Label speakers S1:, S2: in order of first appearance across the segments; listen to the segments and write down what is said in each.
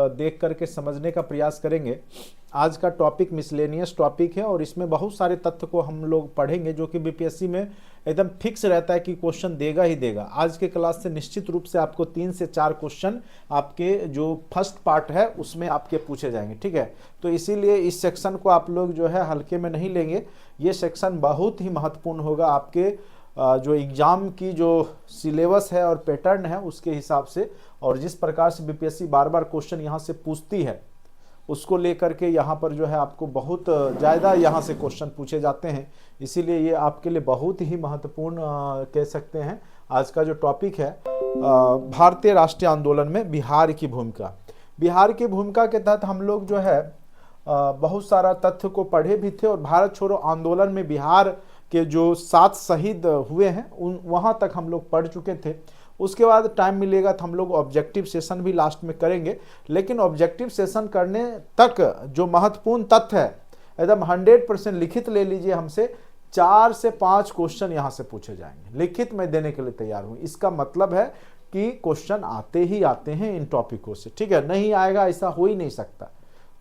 S1: देख करके समझने का प्रयास करेंगे। आज का टॉपिक मिसलेनियस टॉपिक है और इसमें बहुत सारे तथ्य को हम लोग पढ़ेंगे जो कि बीपीएससी में एकदम फिक्स रहता है कि क्वेश्चन देगा ही देगा। आज के क्लास से निश्चित रूप से आपको 3 से 4 क्वेश्चन आपके जो फर्स्ट पार्ट है उसमें आपके पूछे जाएंगे, ठीक है। तो इसीलिए इस सेक्शन को आप लोग जो है हल्के में नहीं लेंगे, ये सेक्शन बहुत ही महत्वपूर्ण होगा आपके जो एग्ज़ाम की जो सिलेबस है और पैटर्न है उसके हिसाब से, और जिस प्रकार से बीपीएससी बार बार क्वेश्चन यहाँ से पूछती है उसको लेकर के यहाँ पर जो है आपको बहुत ज़्यादा यहाँ से क्वेश्चन पूछे जाते हैं। इसीलिए ये आपके लिए बहुत ही महत्वपूर्ण कह सकते हैं आज का जो टॉपिक है, भारतीय राष्ट्रीय आंदोलन में बिहार की भूमिका। बिहार की भूमिका के तहत हम लोग जो है बहुत सारा तथ्य को पढ़े भी थे और भारत छोड़ो आंदोलन में बिहार के जो 7 शहीद हुए हैं उन वहाँ तक हम लोग पढ़ चुके थे। उसके बाद टाइम मिलेगा तो हम लोग ऑब्जेक्टिव सेशन भी लास्ट में करेंगे, लेकिन ऑब्जेक्टिव सेशन करने तक जो महत्वपूर्ण तथ्य है एकदम 100% लिखित ले लीजिए हमसे, 4 से 5 क्वेश्चन यहाँ से पूछे जाएंगे, लिखित में देने के लिए तैयार हूँ। इसका मतलब है कि क्वेश्चन आते ही आते हैं इन टॉपिकों से, ठीक है, नहीं आएगा ऐसा हो ही नहीं सकता।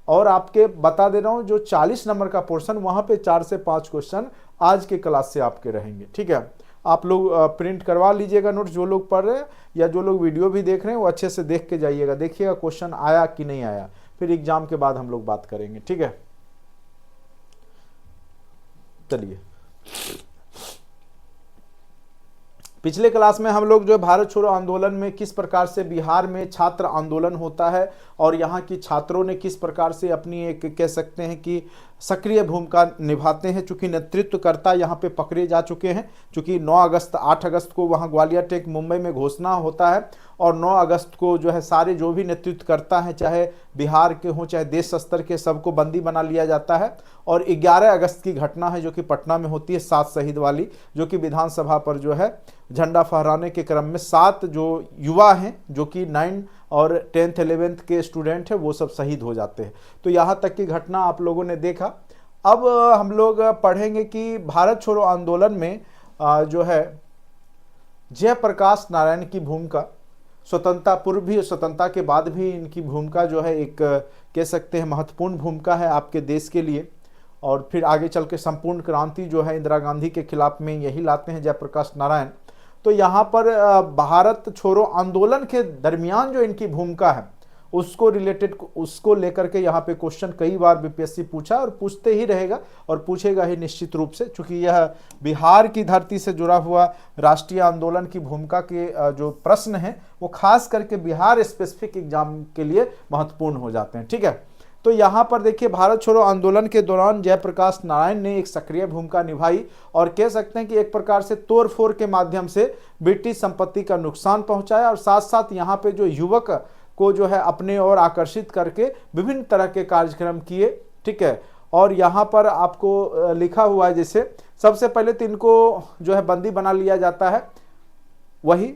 S1: और आपके बता दे रहा हूँ जो 40 नंबर का पोर्शन वहाँ पे 4 से 5 क्वेश्चन आज के क्लास से आपके रहेंगे, ठीक है। आप लोग प्रिंट करवा लीजिएगा नोट्स, जो लोग पढ़ रहे हैं या जो लोग वीडियो भी देख रहे हैं वो अच्छे से देख के जाइएगा, देखिएगा क्वेश्चन आया कि नहीं आया, फिर एग्जाम के बाद हम लोग बात करेंगे, ठीक है। चलिए, पिछले क्लास में हम लोग जो भारत छोड़ो आंदोलन में किस प्रकार से बिहार में छात्र आंदोलन होता है और यहाँ की छात्रों ने किस प्रकार से अपनी एक कह सकते हैं कि सक्रिय भूमिका निभाते हैं, चूंकि नेतृत्वकर्ता यहाँ पे पकड़े जा चुके हैं। चूंकि 8 अगस्त को वहाँ ग्वालियर टेक मुंबई में घोषणा होता है और 9 अगस्त को जो है सारे जो भी नेतृत्व करता है, चाहे बिहार के हों चाहे देश स्तर के, सबको बंदी बना लिया जाता है। और 11 अगस्त की घटना है जो कि पटना में होती है, 7 शहीद वाली, जो कि विधानसभा पर जो है झंडा फहराने के क्रम में 7 जो युवा हैं जो कि 9 और 10th 11th के स्टूडेंट हैं वो सब शहीद हो जाते हैं। तो यहाँ तक की घटना आप लोगों ने देखा। अब हम लोग पढ़ेंगे कि भारत छोड़ो आंदोलन में जो है जयप्रकाश नारायण की भूमिका, स्वतंत्रता पूर्व भी स्वतंत्रता के बाद भी इनकी भूमिका जो है एक कह सकते हैं महत्वपूर्ण भूमिका है आपके देश के लिए। और फिर आगे चल के संपूर्ण क्रांति जो है इंदिरा गांधी के खिलाफ में यही लाते हैं जयप्रकाश नारायण। तो यहाँ पर भारत छोड़ो आंदोलन के दरमियान जो इनकी भूमिका है उसको रिलेटेड, उसको लेकर के यहाँ पे क्वेश्चन कई बार बीपीएससी पूछा और पूछते ही रहेगा और पूछेगा ही निश्चित रूप से, क्योंकि यह बिहार की धरती से जुड़ा हुआ राष्ट्रीय आंदोलन की भूमिका के जो प्रश्न हैं वो खास करके बिहार स्पेसिफिक एग्जाम के लिए महत्वपूर्ण हो जाते हैं, ठीक है। तो यहाँ पर देखिए भारत छोड़ो आंदोलन के दौरान जयप्रकाश नारायण ने एक सक्रिय भूमिका निभाई और कह सकते हैं कि एक प्रकार से तोड़फोड़ के माध्यम से ब्रिटिश संपत्ति का नुकसान पहुंचाया और साथ साथ यहाँ पे जो युवक को जो है अपने ओर आकर्षित करके विभिन्न तरह के कार्यक्रम किए, ठीक है। और यहाँ पर आपको लिखा हुआ है जैसे सबसे पहले तो इनको जो है बंदी बना लिया जाता है, वही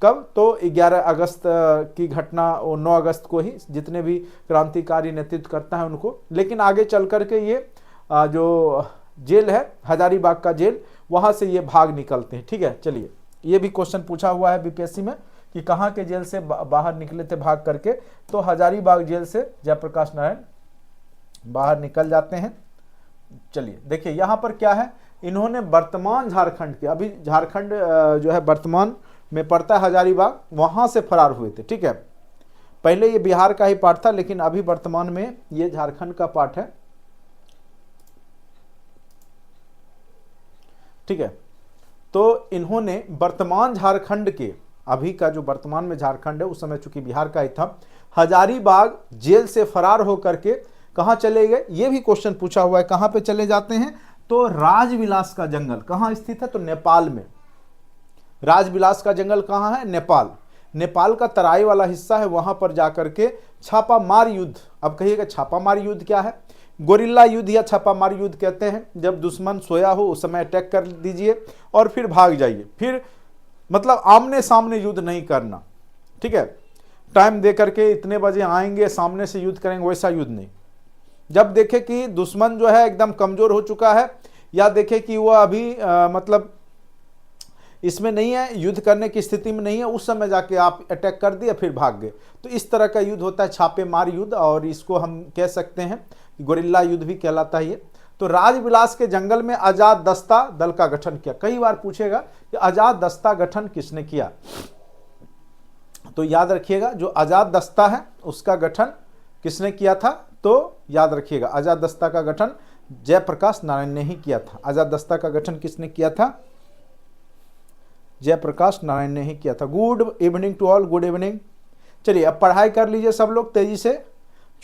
S1: कब, तो 11 अगस्त की घटना, 9 अगस्त को ही जितने भी क्रांतिकारी नेतृत्व करता है उनको। लेकिन आगे चल करके ये जो जेल है हजारीबाग का जेल, वहाँ से ये भाग निकलते हैं, ठीक है। चलिए, ये भी क्वेश्चन पूछा हुआ है बीपीएससी में कि कहाँ के जेल से बाहर निकले थे भाग करके, तो हजारीबाग जेल से जयप्रकाश नारायण बाहर निकल जाते हैं। चलिए देखिए यहाँ पर क्या है, इन्होंने वर्तमान झारखंड के, अभी झारखंड जो है वर्तमान में पड़ता है हजारीबाग, वहां से फरार हुए थे, ठीक है। पहले ये बिहार का ही पार्ट था लेकिन अभी वर्तमान में ये झारखंड का पार्ट है, ठीक है। तो इन्होंने वर्तमान झारखंड के, अभी का जो वर्तमान में झारखंड है उस समय चूंकि बिहार का ही था, हजारीबाग जेल से फरार होकर के कहां चले गए, ये भी क्वेश्चन पूछा हुआ है। कहां पे चले जाते हैं, तो राजविलास का जंगल कहां स्थित है, तो नेपाल में। राजविलास का जंगल कहाँ है, नेपाल। नेपाल का तराई वाला हिस्सा है, वहां पर जाकर के छापामार युद्ध, अब कहिएगा छापामार युद्ध क्या है, गोरिल्ला युद्ध या छापामार युद्ध कहते हैं। जब दुश्मन सोया हो उस समय अटैक कर दीजिए और फिर भाग जाइए, फिर मतलब आमने सामने युद्ध नहीं करना, ठीक है। टाइम दे करके इतने बजे आएंगे सामने से युद्ध करेंगे, वैसा युद्ध नहीं। जब देखे कि दुश्मन जो है एकदम कमजोर हो चुका है या देखे कि वह अभी मतलब इसमें नहीं है, युद्ध करने की स्थिति में नहीं है, उस समय जाके आप अटैक कर दिए फिर भाग गए। तो इस तरह का युद्ध होता है छापेमार युद्ध, और इसको हम कह सकते हैं गोरिल्ला युद्ध भी कहलाता है ये। तो राजविलास के जंगल में आजाद दस्ता दल का गठन किया। कई बार पूछेगा कि आजाद दस्ता गठन किसने किया, तो याद रखिएगा जो आजाद दस्ता है उसका गठन किसने किया था, तो याद रखिएगा आजाद दस्ता का गठन जयप्रकाश नारायण ने ही किया था। आजाद दस्ता का गठन किसने किया था, जयप्रकाश नारायण ने ही किया था। Good evening to all, good evening. चलिए अब पढ़ाई कर लीजिए सब लोग तेजी से,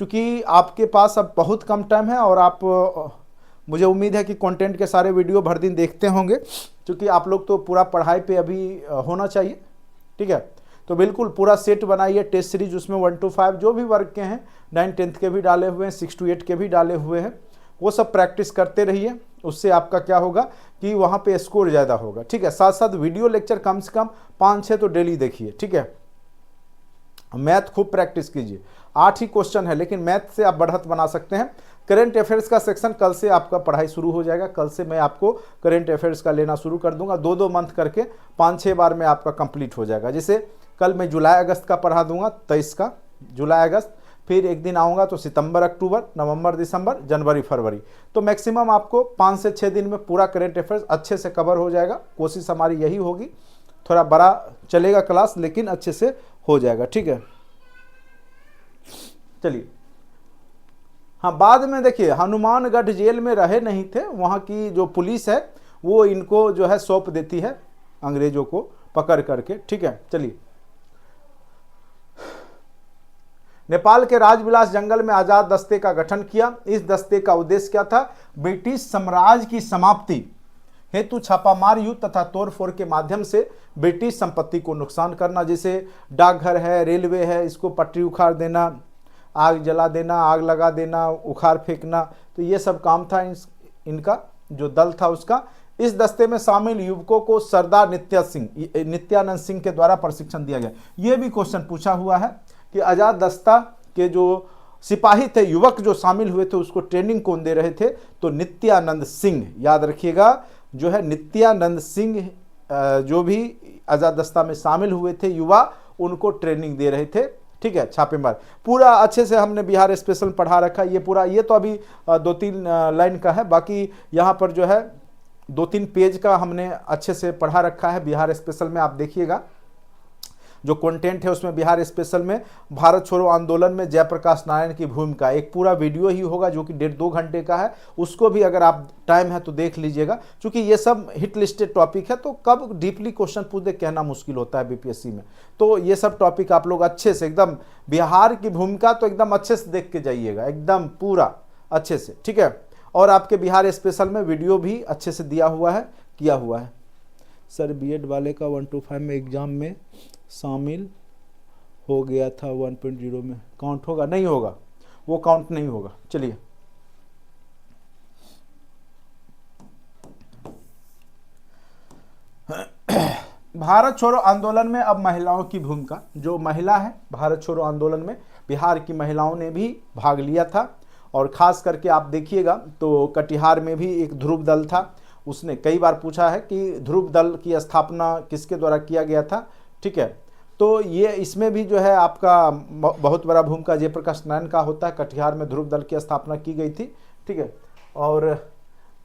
S1: क्योंकि आपके पास अब बहुत कम टाइम है, और आप मुझे उम्मीद है कि कंटेंट के सारे वीडियो भर दिन देखते होंगे, क्योंकि आप लोग तो पूरा पढ़ाई पे अभी होना चाहिए, ठीक है। तो बिल्कुल पूरा सेट बनाइए टेस्ट सीरीज, उसमें 1 to 5 जो भी वर्ग के हैं, 9 10th के भी डाले हुए हैं, 6 to 8 के भी डाले हुए हैं, वो सब प्रैक्टिस करते रहिए। उससे आपका क्या होगा कि वहाँ पे स्कोर ज़्यादा होगा, ठीक है। साथ साथ वीडियो लेक्चर कम से कम 5-6 तो डेली देखिए, ठीक है। मैथ खूब प्रैक्टिस कीजिए, 8 ही क्वेश्चन है, लेकिन मैथ से आप बढ़त बना सकते हैं। करंट अफेयर्स का सेक्शन कल से आपका पढ़ाई शुरू हो जाएगा। कल से मैं आपको करंट अफेयर्स का लेना शुरू कर दूंगा, 2-2 मंथ करके 5-6 बार में आपका कंप्लीट हो जाएगा। जैसे कल मैं जुलाई अगस्त का पढ़ा दूंगा, 23 का जुलाई अगस्त, फिर एक दिन आऊँगा तो सितंबर अक्टूबर, नवंबर दिसंबर, जनवरी फरवरी। तो मैक्सिमम आपको 5 से 6 दिन में पूरा करंट अफेयर्स अच्छे से कवर हो जाएगा। कोशिश हमारी यही होगी, थोड़ा बड़ा चलेगा क्लास लेकिन अच्छे से हो जाएगा, ठीक है। चलिए हाँ, बाद में देखिए हनुमानगढ़ जेल में रहे नहीं थे, वहाँ की जो पुलिस है वो इनको जो है सौंप देती है अंग्रेजों को पकड़ करके, ठीक है। चलिए, नेपाल के राजविलास जंगल में आजाद दस्ते का गठन किया। इस दस्ते का उद्देश्य क्या था, ब्रिटिश साम्राज्य की समाप्ति हेतु छापामार युद्ध तथा तोड़फोड़ के माध्यम से ब्रिटिश संपत्ति को नुकसान करना, जैसे डाकघर है, रेलवे है, इसको पटरी उखाड़ देना, आग जला देना, आग लगा देना, उखाड़ फेंकना, तो ये सब काम था इनका जो दल था उसका। इस दस्ते में शामिल युवकों को सरदार नित्यानंद सिंह के द्वारा प्रशिक्षण दिया गया। ये भी क्वेश्चन पूछा हुआ है कि आजाद दस्ता के जो सिपाही थे, युवक जो शामिल हुए थे, उसको ट्रेनिंग कौन दे रहे थे, तो नित्यानंद सिंह, याद रखिएगा जो है नित्यानंद सिंह जो भी आजाद दस्ता में शामिल हुए थे युवा, उनको ट्रेनिंग दे रहे थे, ठीक है। छापेमार पूरा अच्छे से हमने बिहार स्पेशल पढ़ा रखा है, ये पूरा, ये तो अभी 2-3 लाइन का है, बाकी यहाँ पर जो है 2-3 पेज का हमने अच्छे से पढ़ा रखा है बिहार स्पेशल में। आप देखिएगा जो कंटेंट है उसमें बिहार स्पेशल में भारत छोड़ो आंदोलन में जयप्रकाश नारायण की भूमिका, एक पूरा वीडियो ही होगा जो कि 1.5-2 घंटे का है, उसको भी अगर आप टाइम है तो देख लीजिएगा, क्योंकि ये सब हिट लिस्टेड टॉपिक है, तो कब डीपली क्वेश्चन पूछ दे कहना मुश्किल होता है बीपीएससी में। तो ये सब टॉपिक आप लोग अच्छे से एकदम, बिहार की भूमिका तो एकदम अच्छे से देख के जाइएगा, एकदम पूरा अच्छे से, ठीक है। और आपके बिहार स्पेशल में वीडियो भी अच्छे से दिया हुआ है, किया हुआ है। सर बीएड वाले का 1 to 5 में एग्जाम में शामिल हो गया था, 1.0 में काउंट होगा? नहीं होगा, वो काउंट नहीं होगा। चलिए, भारत छोड़ो आंदोलन में अब महिलाओं की भूमिका, जो महिला है भारत छोड़ो आंदोलन में बिहार की महिलाओं ने भी भाग लिया था, और खास करके आप देखिएगा तो कटिहार में भी एक ध्रुव दल था, उसने कई बार पूछा है कि ध्रुव दल की स्थापना किसके द्वारा किया गया था, ठीक है। तो ये इसमें भी जो है आपका बहुत बड़ा भूमिका जयप्रकाश नारायण का होता है, कटिहार में ध्रुव दल की स्थापना की गई थी, ठीक है, और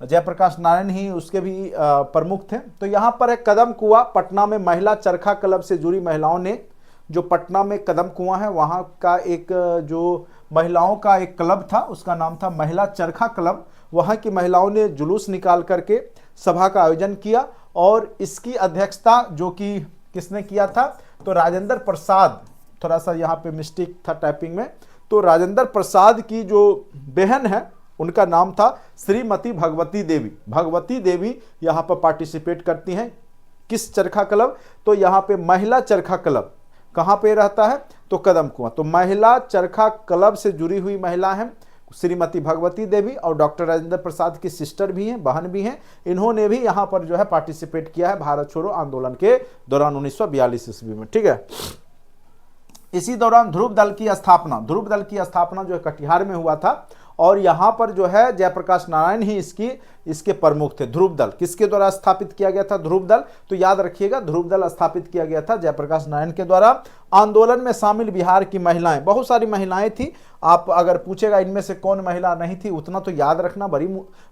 S1: जयप्रकाश नारायण ही उसके भी प्रमुख थे। तो यहाँ पर एक कदम कुआं, पटना में महिला चरखा क्लब से जुड़ी महिलाओं ने, जो पटना में कदम कुआं है वहाँ का एक जो महिलाओं का एक क्लब था, उसका नाम था महिला चरखा क्लब। वहाँ की महिलाओं ने जुलूस निकाल करके सभा का आयोजन किया, और इसकी अध्यक्षता जो कि किसने किया था, तो राजेंद्र प्रसाद, थोड़ा सा यहाँ पे मिस्टेक था टाइपिंग में, तो राजेंद्र प्रसाद की जो बहन है उनका नाम था श्रीमती भगवती देवी। भगवती देवी यहाँ पर पार्टिसिपेट करती हैं। किस चरखा क्लब, तो यहाँ पे महिला चरखा क्लब कहाँ पे रहता है, तो कदम कुआं। तो महिला चरखा क्लब से जुड़ी हुई महिला हैं श्रीमती भगवती देवी, और डॉक्टर राजेंद्र प्रसाद की सिस्टर भी हैं, बहन भी हैं, इन्होंने भी यहाँ पर जो है पार्टिसिपेट किया है भारत छोड़ो आंदोलन के दौरान 1942 ईस्वी में, ठीक है। इसी दौरान ध्रुव दल की स्थापना जो है कटिहार में हुआ था, और यहाँ पर जो है जयप्रकाश नारायण ही इसके प्रमुख थे। ध्रुव दल किसके द्वारा स्थापित किया गया था? ध्रुव दल, तो याद रखिएगा ध्रुव दल स्थापित किया गया था जयप्रकाश नारायण के द्वारा। आंदोलन में शामिल बिहार की महिलाएं, बहुत सारी महिलाएं थी। आप अगर पूछेगा इनमें से कौन महिला नहीं थी, उतना तो याद रखना बड़ी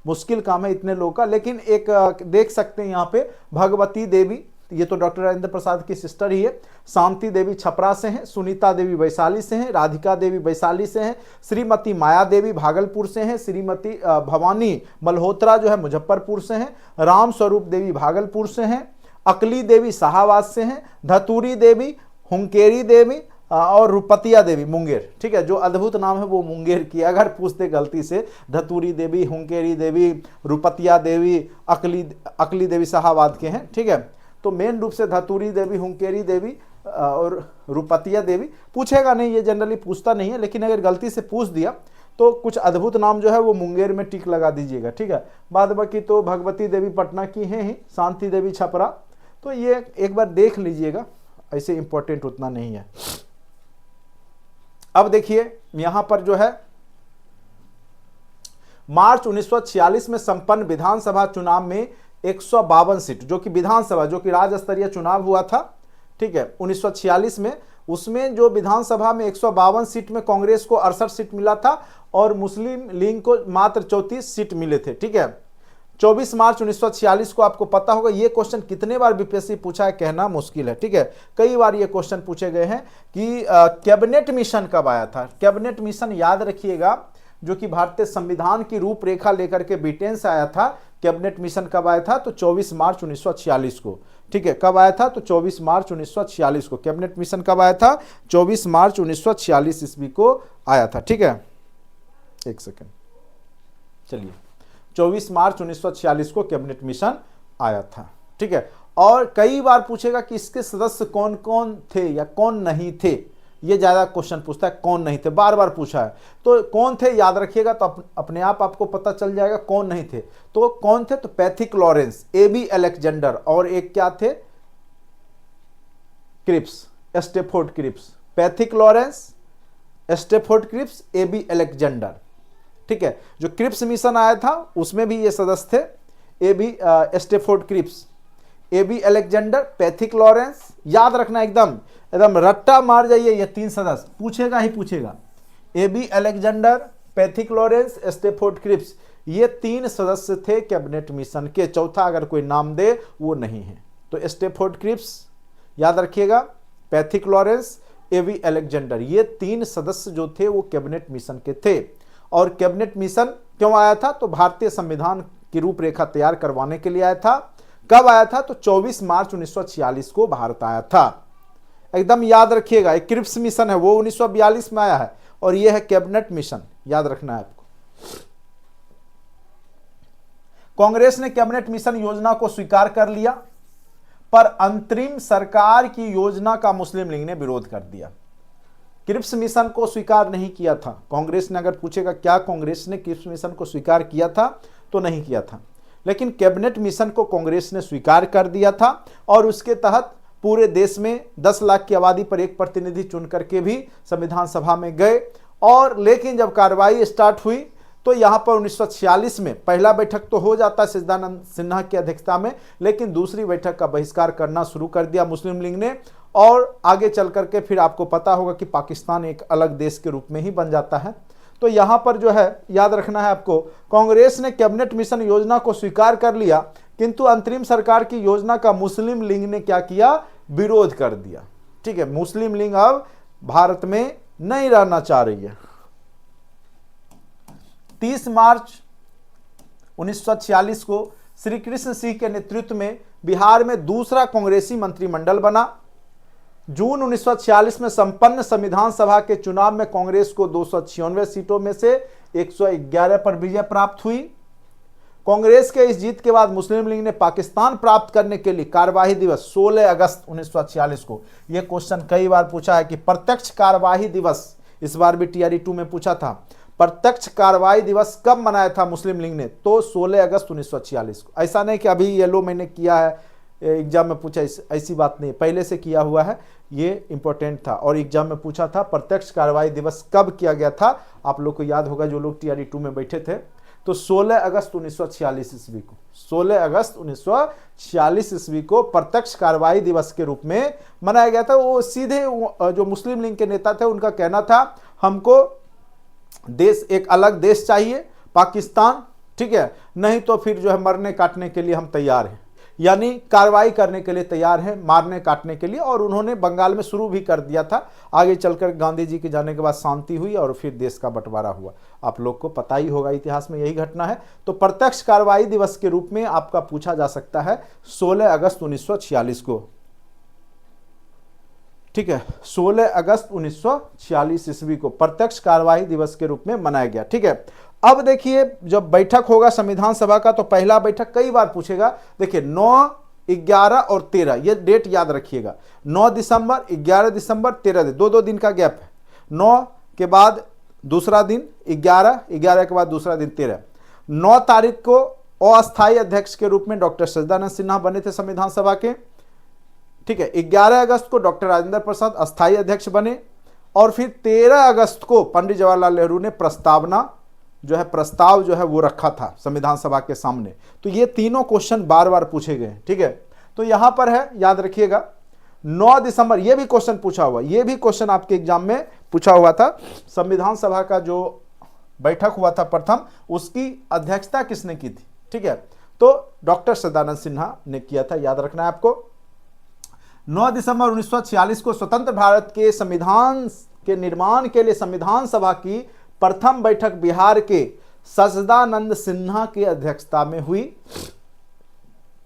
S1: मुश्किल काम है इतने लोग का। लेकिन एक देख सकते हैं यहाँ पे भगवती देवी, ये तो डॉक्टर राजेंद्र प्रसाद की सिस्टर ही है। शांति देवी छपरा से हैं, सुनीता देवी वैशाली से हैं, राधिका देवी वैशाली से हैं, श्रीमती माया देवी भागलपुर से हैं, श्रीमती भवानी मल्होत्रा जो है मुजफ्फरपुर से हैं, राम स्वरूप देवी भागलपुर से हैं, अकली देवी शाहाबाद से हैं, धतूरी देवी, हुंकेरी देवी और रुपतिया देवी मुंगेर। ठीक है, जो अद्भुत नाम है वो मुंगेर की, अगर पूछते गलती से धतूरी देवी, हुंकेरी देवी, रुपतिया देवी, अकली देवी शाहाबाद के हैं। ठीक है, तो मेन रूप से धतूरी देवी, हुंकेरी देवी और रुपतिया देवी पूछेगा नहीं, ये जनरली पूछता नहीं है, लेकिन अगर गलती से पूछ दिया तो कुछ अद्भुत नाम जो है वो मुंगेर में टिक लगा दीजिएगा। ठीक है, बाद बाकी तो भगवती देवी पटना की हैं ही, शांति देवी छपरा, तो ये एक बार देख लीजिएगा, ऐसे इंपॉर्टेंट उतना नहीं है। अब देखिए यहां पर जो है मार्च 1946 में संपन्न विधानसभा चुनाव में 152 सीट, जो कि विधानसभा, जो कि राज्य स्तरीय चुनाव हुआ था, ठीक है 1946 में, उसमें जो विधानसभा में 152 सीट में कांग्रेस को 68 सीट मिला था और मुस्लिम लीग को मात्र 34 सीट मिले थे। ठीक है, 24 मार्च 1946 को आपको पता होगा, ये क्वेश्चन कितने बार बीपीएससी पूछा है कहना मुश्किल है। ठीक है, कई बार ये क्वेश्चन पूछे गए हैं कि कैबिनेट मिशन कब आया था। कैबिनेट मिशन याद रखिएगा, जो कि भारतीय संविधान की रूपरेखा लेकर के ब्रिटेन से आया था। कैबिनेट मिशन कब आया था? तो 24 मार्च 1946 को। ठीक है, कब आया था? तो 24 मार्च 1946 को। कैबिनेट मिशन कब आया था? 24 मार्च 1946 ईस्वी को आया था। ठीक है, एक सेकेंड, चलिए 24 मार्च 1946 को कैबिनेट मिशन आया था। ठीक है, और कई बार पूछेगा कि इसके सदस्य कौन कौन थे या कौन नहीं थे, ये ज्यादा क्वेश्चन पूछता है, कौन नहीं थे, बार बार पूछा है। तो कौन थे याद रखिएगा, तो अपने आप आपको पता चल जाएगा कौन नहीं थे। तो कौन थे? तो पैथिक लॉरेंस, एबी अलेक्जेंडर, और एक क्या थे? Cripps, Stafford Cripps. Pethick Lawrence, Stafford Cripps, A B Alexander. ठीक है, जो क्रिप्स मिशन आया था उसमें भी ये सदस्य थे, A B Stafford Cripps, A B Alexander, Pethick Lawrence. याद रखना, एकदम रट्टा मार जाइए, ये तीन सदस्य पूछेगा ही पूछेगा। A B Alexander, Pethick Lawrence, Stafford Cripps, ये तीन सदस्य थे कैबिनेट मिशन के। चौथा अगर कोई नाम दे वो नहीं है। तो स्टेफोर्ड क्रिप्स याद रखिएगा, पैथिक लॉरेंस, एबी अलेक्जेंडर, ये तीन सदस्य जो थे वो कैबिनेट मिशन के थे। और कैबिनेट मिशन क्यों आया था? तो भारतीय संविधान की रूपरेखा तैयार करवाने के लिए आया था। कब आया था? तो 24 मार्च 1946 को भारत आया था। एकदम याद रखिएगा, एक क्रिप्स मिशन है वो 1942 में आया है, और ये है कैबिनेट मिशन, याद रखना है आपको। कांग्रेस ने कैबिनेट मिशन योजना को स्वीकार कर लिया, पर अंतरिम सरकार की योजना का मुस्लिम लीग ने विरोध कर दिया। क्रिप्स मिशन को स्वीकार नहीं किया था कांग्रेस ने। अगर पूछेगा क्या कांग्रेस ने क्रिप्स मिशन को स्वीकार किया था, तो नहीं किया था। लेकिन कैबिनेट मिशन को कांग्रेस ने स्वीकार कर दिया था, और उसके तहत पूरे देश में 10 लाख की आबादी पर एक प्रतिनिधि चुन करके भी संविधान सभा में गए। और लेकिन जब कार्रवाई स्टार्ट हुई तो यहाँ पर 1946 में पहला बैठक तो हो जाता है सच्चिदानंद सिन्हा की अध्यक्षता में, लेकिन दूसरी बैठक का बहिष्कार करना शुरू कर दिया मुस्लिम लीग ने। और आगे चल करके फिर आपको पता होगा कि पाकिस्तान एक अलग देश के रूप में ही बन जाता है। तो यहाँ पर जो है याद रखना है आपको, कांग्रेस ने कैबिनेट मिशन योजना को स्वीकार कर लिया, किंतु अंतरिम सरकार की योजना का मुस्लिम लीग ने क्या किया? विरोध कर दिया। ठीक है, मुस्लिम लीग अब भारत में नहीं रहना चाह रही है। 30 मार्च 1946 को श्री कृष्ण सिंह के नेतृत्व में बिहार में दूसरा कांग्रेसी मंत्रिमंडल बना। जून 1946 में संपन्न संविधान सभा के चुनाव में कांग्रेस को 296 सीटों में से 111 पर विजय प्राप्त हुई। कांग्रेस के इस जीत के बाद मुस्लिम लीग ने पाकिस्तान प्राप्त करने के लिए कार्यवाही दिवस 16 अगस्त 1946 को, यह क्वेश्चन कई बार पूछा है कि प्रत्यक्ष कार्यवाही दिवस, इस बार भी टीआरई 2 में पूछा था, प्रत्यक्ष कार्रवाई दिवस कब मनाया था मुस्लिम लीग ने? तो 16 अगस्त 1946 को। ऐसा नहीं कि अभी येलो मैंने किया है, एग्जाम में पूछा, ऐसी बात नहीं, पहले से किया हुआ है, ये इंपॉर्टेंट था। और एग्जाम में पूछा था प्रत्यक्ष कार्रवाई दिवस कब किया गया था, आप लोग को याद होगा जो लोग टीआरई 2 में बैठे थे, तो 16 अगस्त 1946 ईस्वी को, 16 अगस्त 1946 ईस्वी को प्रत्यक्ष कार्रवाई दिवस के रूप में मनाया गया था। वो सीधे जो मुस्लिम लीग के नेता थे उनका कहना था हमको देश, एक अलग देश चाहिए पाकिस्तान, ठीक है, नहीं तो फिर जो है मरने काटने के लिए हम तैयार हैं, यानी कार्रवाई करने के लिए तैयार हैं, मारने काटने के लिए। और उन्होंने बंगाल में शुरू भी कर दिया था। आगे चलकर गांधी जी के जाने के बाद शांति हुई और फिर देश का बंटवारा हुआ। आप लोग को पता ही होगा, इतिहास में यही घटना है। तो प्रत्यक्ष कार्रवाई दिवस के रूप में आपका पूछा जा सकता है 16 अगस्त 1946 को, ठीक है, 16 अगस्त 1946 ईस्वी को प्रत्यक्ष कार्रवाई दिवस के रूप में मनाया गया, ठीक है। अब देखिए जब बैठक होगा संविधान सभा का, तो पहला बैठक कई बार पूछेगा। देखिए 9, 11 और 13, ये डेट याद रखिएगा। 9 दिसंबर, 11 दिसंबर, 13 दिन, 2-2 दिन का गैप है। 9 के बाद दूसरा दिन 11, 11 के बाद दूसरा दिन 13। 9 तारीख को अस्थायी अध्यक्ष के रूप में डॉक्टर सच्चिदानंद सिन्हा बने थे संविधान सभा के, ठीक है। 11 अगस्त को डॉक्टर राजेंद्र प्रसाद अस्थायी अध्यक्ष बने। और फिर 13 अगस्त को पंडित जवाहरलाल नेहरू ने प्रस्ताव जो है वो रखा था संविधान सभा के सामने। तो ये तीनों क्वेश्चन बार बार पूछे गए, ठीक है। तो यहां पर है, याद रखिएगा 9 दिसंबर, ये भी क्वेश्चन पूछा हुआ, ये भी क्वेश्चन आपके एग्जाम में पूछा हुआ था। संविधान सभा का जो बैठक हुआ था प्रथम, उसकी अध्यक्षता किसने की थी, ठीक है, तो डॉक्टर सच्चिदानंद सिन्हा ने किया था, याद रखना है आपको। 9 दिसंबर 1946 को स्वतंत्र भारत के संविधान के निर्माण के लिए संविधान सभा की प्रथम बैठक बिहार के सच्चिदानंद सिन्हा की अध्यक्षता में हुई।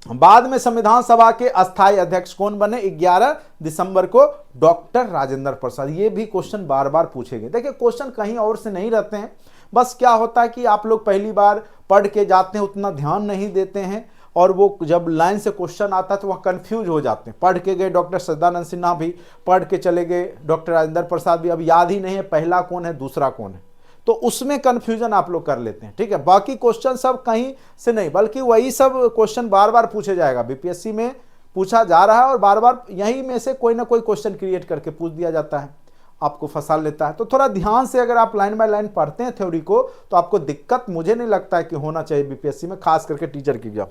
S1: बाद में संविधान सभा के अस्थायी अध्यक्ष कौन बने? 11 दिसंबर को डॉक्टर राजेंद्र प्रसाद। ये भी क्वेश्चन बार बार पूछे गए। देखिए क्वेश्चन कहीं और से नहीं रहते हैं, बस क्या होता है कि आप लोग पहली बार पढ़ के जाते हैं, उतना ध्यान नहीं देते हैं, और वो जब लाइन से क्वेश्चन आता है तो वह कंफ्यूज हो जाते हैं। पढ़ के गए डॉक्टर सच्चिदानंद सिन्हा भी, पढ़ के चले गए डॉक्टर राजेंद्र प्रसाद भी, अब याद ही नहीं है पहला कौन है दूसरा कौन है, तो उसमें कंफ्यूजन आप लोग कर लेते हैं, ठीक है। बाकी क्वेश्चन सब कहीं से नहीं, बल्कि वही सब क्वेश्चन बार बार पूछे जाएगा, बीपीएससी में पूछा जा रहा है और बार बार यही में से कोई ना कोई क्वेश्चन क्रिएट करके पूछ दिया जाता है, आपको फंसा लेता है। तो थोड़ा ध्यान से अगर आप लाइन बाय लाइन पढ़ते हैं थ्योरी को, तो आपको दिक्कत मुझे नहीं लगता है कि होना चाहिए बीपीएससी में, खास करके टीचर की एग्जाम।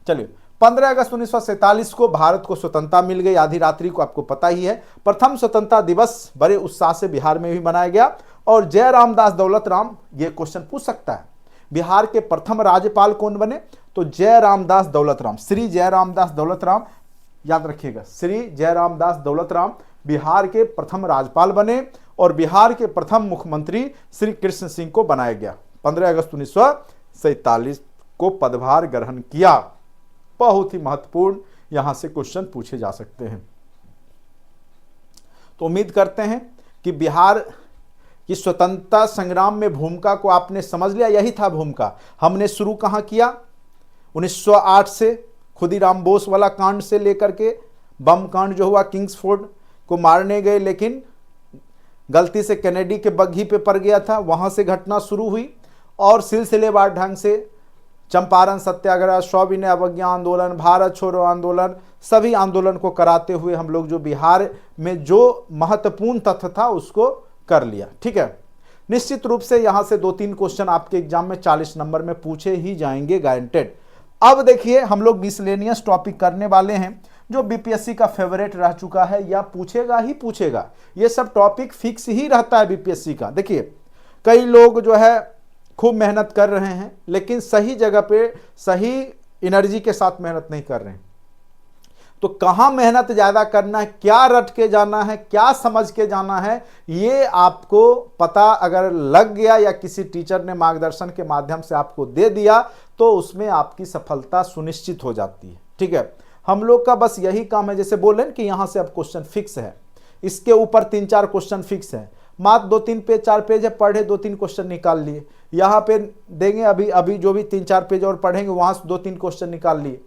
S1: चलिए 15 अगस्त 1947 को भारत को स्वतंत्रता मिल गई, आधी रात्रि को, आपको पता ही है। प्रथम स्वतंत्रता दिवस बड़े उत्साह से बिहार में भी मनाया गया। और जय रामदास दौलत राम, ये क्वेश्चन पूछ सकता है, बिहार के प्रथम राज्यपाल कौन बने? तो जय रामदास दौलत राम, श्री जय रामदास दौलत राम, याद रखिएगा, श्री जय रामदास दौलत राम बिहार के प्रथम राज्यपाल बने। और बिहार के प्रथम मुख्यमंत्री श्री कृष्ण सिंह को बनाया गया। 15 अगस्त 1947 को पदभार ग्रहण किया। बहुत ही महत्वपूर्ण यहां से क्वेश्चन पूछे जा सकते हैं। तो उम्मीद करते हैं कि बिहार की स्वतंत्रता संग्राम में भूमिका को आपने समझ लिया। यही था भूमिका। हमने शुरू कहां किया? 1908 से, खुदीराम बोस वाला कांड से लेकर के बम कांड जो हुआ, किंग्सफोर्ड को मारने गए लेकिन गलती से कैनेडी के बग्घी पे पड़ गया था, वहां से घटना शुरू हुई। और सिलसिलेवार ढंग से चंपारण सत्याग्रह, सविनय अवज्ञा आंदोलन, भारत छोड़ो आंदोलन, सभी आंदोलन को कराते हुए हम लोग जो बिहार में जो महत्वपूर्ण तथ्य था उसको कर लिया, ठीक है। निश्चित रूप से यहां से 2-3 क्वेश्चन आपके एग्जाम में 40 नंबर में पूछे ही जाएंगे, गारंटेड। अब देखिए हम लोग मिसलेनियस टॉपिक करने वाले हैं जो बीपीएससी का फेवरेट रह चुका है, या पूछेगा ही पूछेगा। ये सब टॉपिक फिक्स ही रहता है बीपीएससी का। देखिए कई लोग जो है खूब मेहनत कर रहे हैं लेकिन सही जगह पे सही एनर्जी के साथ मेहनत नहीं कर रहे हैं। तो कहां मेहनत ज्यादा करना है, क्या रट के जाना है, क्या समझ के जाना है, ये आपको पता अगर लग गया या किसी टीचर ने मार्गदर्शन के माध्यम से आपको दे दिया तो उसमें आपकी सफलता सुनिश्चित हो जाती है, ठीक है। हम लोग का बस यही काम है, जैसे बोलें कि यहां से अब क्वेश्चन फिक्स है, इसके ऊपर 3-4 क्वेश्चन फिक्स है, मात्र 2-3 पेज 4 पेज है, पढ़े 2-3 क्वेश्चन निकाल लिए, यहाँ पे देंगे अभी जो भी 3-4 पेज और पढ़ेंगे वहां से 2-3 क्वेश्चन निकाल लिए।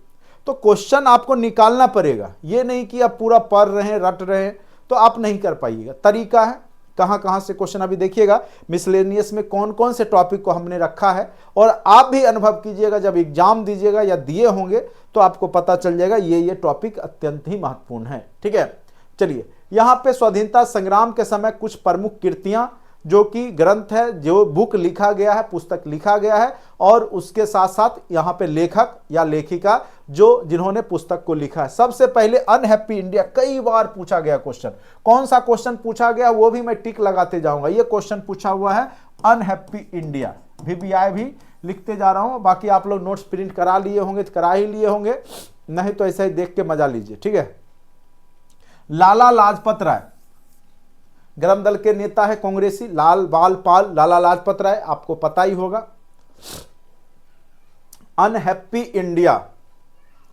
S1: तो क्वेश्चन आपको निकालना पड़ेगा, ये नहीं कि आप पूरा पढ़ रहे हैं रट रहे हैं तो आप नहीं कर पाइएगा। तरीका है, कहाँ कहाँ से क्वेश्चन अभी देखिएगा मिसलेनियस में कौन कौन से टॉपिक को हमने रखा है, और आप भी अनुभव कीजिएगा जब एग्जाम दीजिएगा या दिए होंगे तो आपको पता चल जाएगा ये टॉपिक अत्यंत ही महत्वपूर्ण है। ठीक है, चलिए यहाँ पे स्वाधीनता संग्राम के समय कुछ प्रमुख कृतियां जो कि ग्रंथ है, जो बुक लिखा गया है, पुस्तक लिखा गया है, और उसके साथ साथ यहाँ पे लेखक या लेखिका जो जिन्होंने पुस्तक को लिखा है। सबसे पहले अनहैप्पी इंडिया, कई बार पूछा गया क्वेश्चन, कौन सा क्वेश्चन पूछा गया वो भी मैं टिक लगाते जाऊंगा। ये क्वेश्चन पूछा हुआ है अनहैप्पी इंडिया, VBI भी लिखते जा रहा हूं। बाकी आप लोग नोट्स प्रिंट करा लिए होंगे तो करा ही लिए होंगे, नहीं तो ऐसा ही देख के मजा लीजिए। ठीक है, लाला लाजपत राय गरम दल के नेता है, कांग्रेसी लाल बाल पाल लाला लाजपत राय, आपको पता ही होगा। अनहैप्पी इंडिया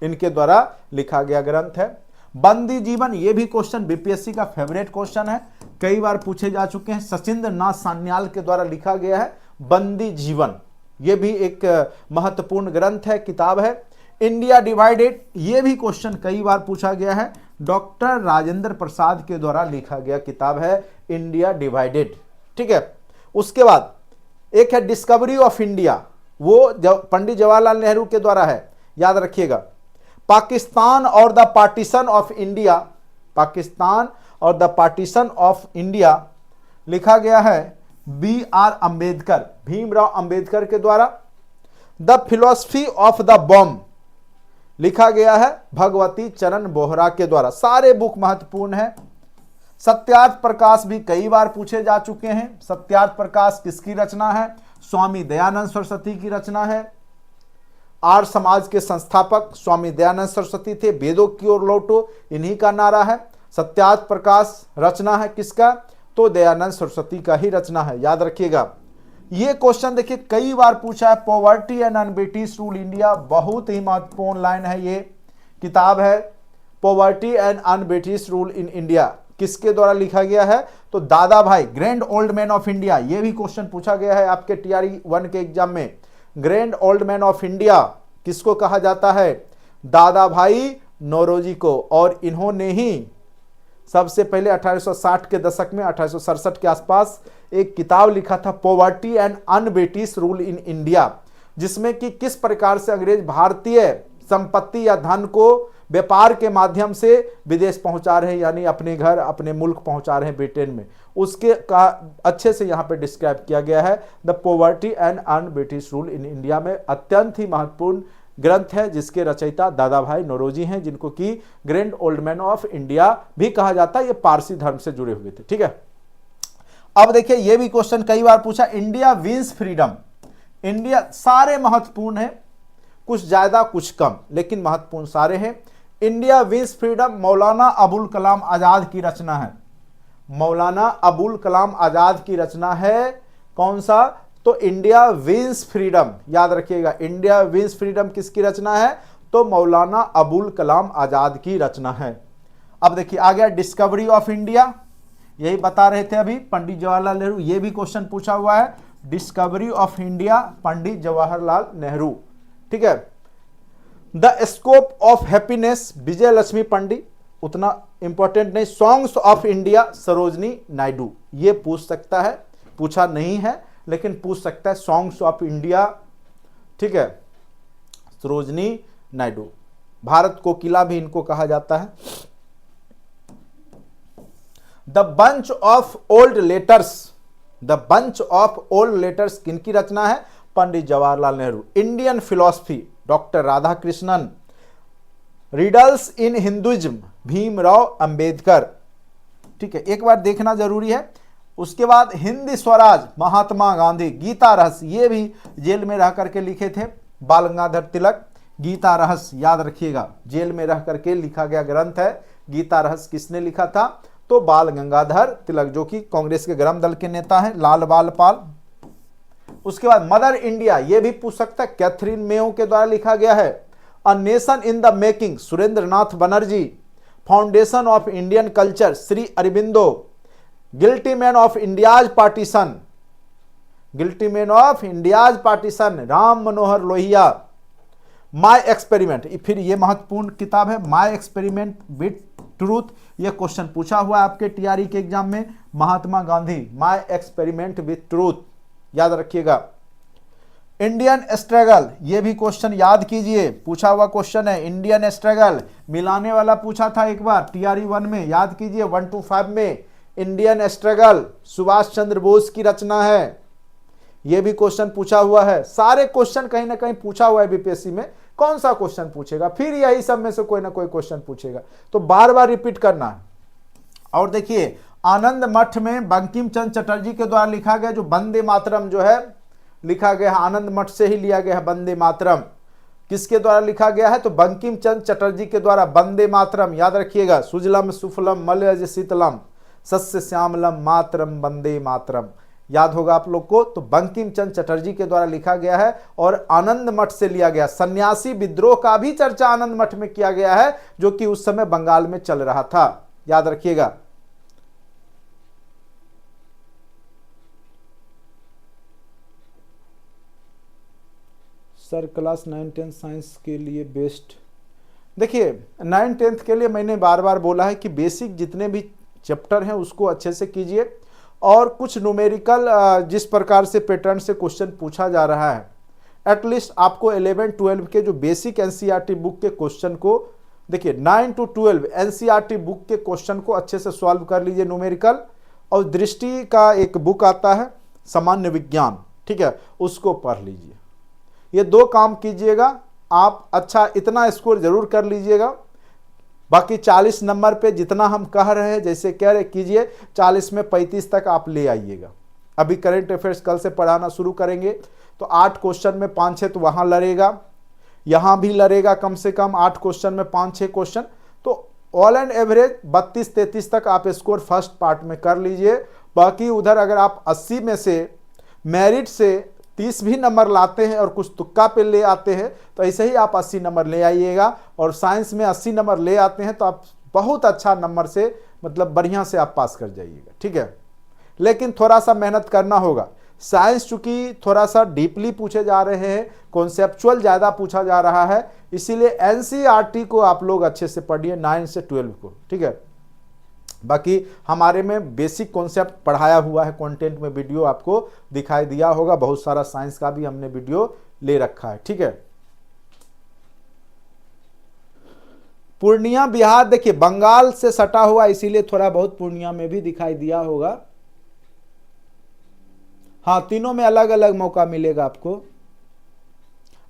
S1: इनके द्वारा लिखा गया ग्रंथ है। बंदी जीवन, ये भी क्वेश्चन बीपीएससी का फेवरेट क्वेश्चन है, कई बार पूछे जा चुके हैं। सचिंद्र नाथ सान्याल के द्वारा लिखा गया है बंदी जीवन, ये भी एक महत्वपूर्ण ग्रंथ है, किताब है। इंडिया डिवाइडेड, ये भी क्वेश्चन कई बार पूछा गया है, डॉक्टर राजेंद्र प्रसाद के द्वारा लिखा गया किताब है इंडिया डिवाइडेड। ठीक है, उसके बाद एक है डिस्कवरी ऑफ इंडिया, वो पंडित जवाहरलाल नेहरू के द्वारा है, याद रखिएगा। पाकिस्तान और the partition of India, Pakistan और द पार्टीशन ऑफ इंडिया लिखा गया है BR अंबेडकर, भीमराव अंबेडकर के द्वारा। The philosophy of the bomb लिखा गया है भगवती चरण बोहरा के द्वारा। सारे बुक महत्वपूर्ण है। सत्यार्थ प्रकाश भी कई बार पूछे जा चुके हैं। सत्यार्थ प्रकाश किसकी रचना है? स्वामी दयानंद सरस्वती की रचना है। आर्य समाज के संस्थापक स्वामी दयानंद सरस्वती थे। वेदों की ओर लौटो, इन्हीं का नारा है। सत्यार्थ प्रकाश रचना है किसका? तो दयानंद सरस्वती का ही रचना है, याद रखिएगा। ये क्वेश्चन देखिए कई बार पूछा है, poverty and un British rule India, बहुत ही महत्वपूर्ण लाइन है। ये किताब है poverty and un British rule in India, किसके द्वारा लिखा गया है? तो दादा भाई, grand old man of India. ये भी क्वेश्चन पूछा गया है आपके TRE 1 के एग्जाम में। Grand old man of India किसको कहा जाता है? दादा भाई नौरोजी को। और इन्होंने ही सबसे पहले 1860 के दशक में, 1867 के आसपास एक किताब लिखा था poverty and un British rule in India, जिसमें कि किस प्रकार से अंग्रेज भारतीय संपत्ति या धन को व्यापार के माध्यम से विदेश पहुंचा रहे हैं, यानी अपने घर अपने मुल्क पहुंचा रहे हैं ब्रिटेन में, उसके का अच्छे से यहाँ पे डिस्क्राइब किया गया है। The poverty and un British rule in India में अत्यंत ही महत्वपूर्ण ग्रंथ है, जिसके रचयिता दादा भाई नौरोजी हैं, जिनको कि grand old man of India भी कहा जाता है। ये पारसी धर्म से जुड़े हुए थे। ठीक है, अब देखिए ये भी क्वेश्चन कई बार पूछा, इंडिया विंस फ्रीडम। इंडिया, सारे महत्वपूर्ण है, कुछ ज्यादा कुछ कम, लेकिन महत्वपूर्ण सारे हैं। India wins freedom Maulana Abul Kalam Azad की रचना है। मौलाना अबुल कलाम आजाद की रचना है। कौन सा? तो इंडिया विंस फ्रीडम, याद रखिएगा। इंडिया विंस फ्रीडम किसकी रचना है? तो मौलाना अबुल कलाम आजाद की रचना है। अब देखिए आ गया डिस्कवरी ऑफ इंडिया, यही बता रहे थे अभी, पंडित जवाहरलाल नेहरू। ये भी क्वेश्चन पूछा हुआ है, डिस्कवरी ऑफ इंडिया पंडित जवाहरलाल नेहरू। ठीक है, द स्कोप ऑफ हैप्पीनेस विजय लक्ष्मी पंडित, उतना इंपॉर्टेंट नहीं। Songs of India Sarojini Naidu, ये पूछ सकता है, पूछा नहीं है लेकिन पूछ सकता है। सॉन्ग्स ऑफ इंडिया, ठीक है, सरोजनी नायडू। भारत को किला भी इनको कहा जाता है। The bunch of old letters, the bunch of old letters किनकी रचना है? Pandit Jawaharlal Nehru. Indian philosophy doctor Radhakrishnan. Riddles in Hinduism Bhimrao Ambedkar. ठीक है, एक बार देखना जरूरी है। उसके बाद हिंदी स्वराज महात्मा गांधी। गीता रहस्य, ये भी जेल में रह करके लिखे थे बाल गंगाधर तिलक। गीता रहस्य याद रखिएगा, जेल में रह करके लिखा गया ग्रंथ है। गीता रहस्य किसने लिखा था? तो बाल गंगाधर तिलक, जो कि कांग्रेस के ग्राम दल के नेता हैं, लाल बाल पाल। उसके बाद मदर इंडिया, ये भी पूछ सकता है, कैथरीन मेयो के द्वारा लिखा गया है। A nation in the making Surendra Nath Banerjee. Foundation of Indian culture Shri Aurobindo. Guilty man of India's partition, guilty man of India's partition Ram Manohar Lohia. My experiment, फिर ये महत्वपूर्ण किताब है, माय एक्सपेरिमेंट विथ ट्रूथ, ये क्वेश्चन पूछा हुआ है आपके टीआरई के एग्जाम में। Mahatma Gandhi, my experiment with truth, याद रखिएगा। इंडियन स्ट्रगल, ये भी क्वेश्चन याद कीजिए, पूछा हुआ क्वेश्चन है। इंडियन स्ट्रगल मिलाने वाला पूछा था एक बार टीआरई 1 में, याद कीजिए 1 to 5 में। इंडियन स्ट्रगल सुभाष चंद्र बोस की रचना है, यह भी क्वेश्चन पूछा हुआ है। सारे क्वेश्चन कहीं ना कहीं पूछा हुआ है बीपीएससी में, कौन सा क्वेश्चन पूछेगा, फिर यही सब में से कोई ना कोई क्वेश्चन पूछेगा, तो बार बार रिपीट करना है। और देखिए आनंद मठ में बंकिम चंद्र चटर्जी के द्वारा लिखा गया जो वंदे मातरम जो है लिखा गया है, आनंद मठ से ही लिया गया है वंदे मातरम। किसके द्वारा लिखा गया है, तो बंकिम चंद्र चटर्जी के द्वारा वंदे मातरम, याद रखिएगा। सुजलम सुफलम मलयज शीतलम सस्य श्यामलम मातरम वंदे मातरम, याद होगा आप लोग को। तो बंकिम चंद्र चटर्जी के द्वारा लिखा गया है और आनंद मठ से लिया गया। सन्यासी विद्रोह का भी चर्चा आनंद मठ में किया गया है, जो कि उस समय बंगाल में चल रहा था, याद रखिएगा। सर क्लास 9-10 साइंस के लिए बेस्ट, देखिए 9-10 के लिए मैंने बार बार बोला है कि बेसिक जितने भी चैप्टर हैं उसको अच्छे से कीजिए, और कुछ न्यूमेरिकल जिस प्रकार से पैटर्न से क्वेश्चन पूछा जा रहा है, एटलीस्ट आपको 11-12 के जो बेसिक एनसीईआरटी बुक के क्वेश्चन को देखिए, 9 to 12 एनसीईआरटी बुक के क्वेश्चन को अच्छे से सॉल्व कर लीजिए न्यूमेरिकल। और दृष्टि का एक बुक आता है सामान्य विज्ञान, ठीक है, उसको पढ़ लीजिए। ये 2 काम कीजिएगा आप, अच्छा इतना स्कोर जरूर कर लीजिएगा। बाकी 40 नंबर पे जितना हम कह रहे हैं, जैसे कह रहे कीजिए, 40 में 35 तक आप ले आइएगा। अभी करंट अफेयर्स कल से पढ़ाना शुरू करेंगे, तो 8 क्वेश्चन में 5-6 तो वहां लड़ेगा, यहां भी लड़ेगा, कम से कम 8 क्वेश्चन में 5-6 क्वेश्चन, तो ऑल एंड एवरेज 32-33 तक आप स्कोर फर्स्ट पार्ट में कर लीजिए। बाकी उधर अगर आप 80 में से मेरिट से 30 भी नंबर लाते हैं और कुछ तुक्का पे ले आते हैं, तो ऐसे ही आप 80 नंबर ले आइएगा। और साइंस में 80 नंबर ले आते हैं तो आप बहुत अच्छा नंबर से, मतलब बढ़िया से आप पास कर जाइएगा, ठीक है। लेकिन थोड़ा सा मेहनत करना होगा। साइंस चूंकि थोड़ा सा डीपली पूछे जा रहे हैं, कॉन्सेप्चुअल ज़्यादा पूछा जा रहा है, इसीलिए एनसीईआरटी को आप लोग अच्छे से पढ़िए 9 से 12 को, ठीक है। बाकी हमारे में बेसिक कॉन्सेप्ट पढ़ाया हुआ है, कंटेंट में वीडियो आपको दिखाई दिया होगा, बहुत सारा साइंस का भी हमने वीडियो ले रखा है, ठीक है। पूर्णिया बिहार, देखिए बंगाल से सटा हुआ, इसीलिए थोड़ा बहुत पूर्णिया में भी दिखाई दिया होगा। हाँ, तीनों में अलग अलग मौका मिलेगा आपको।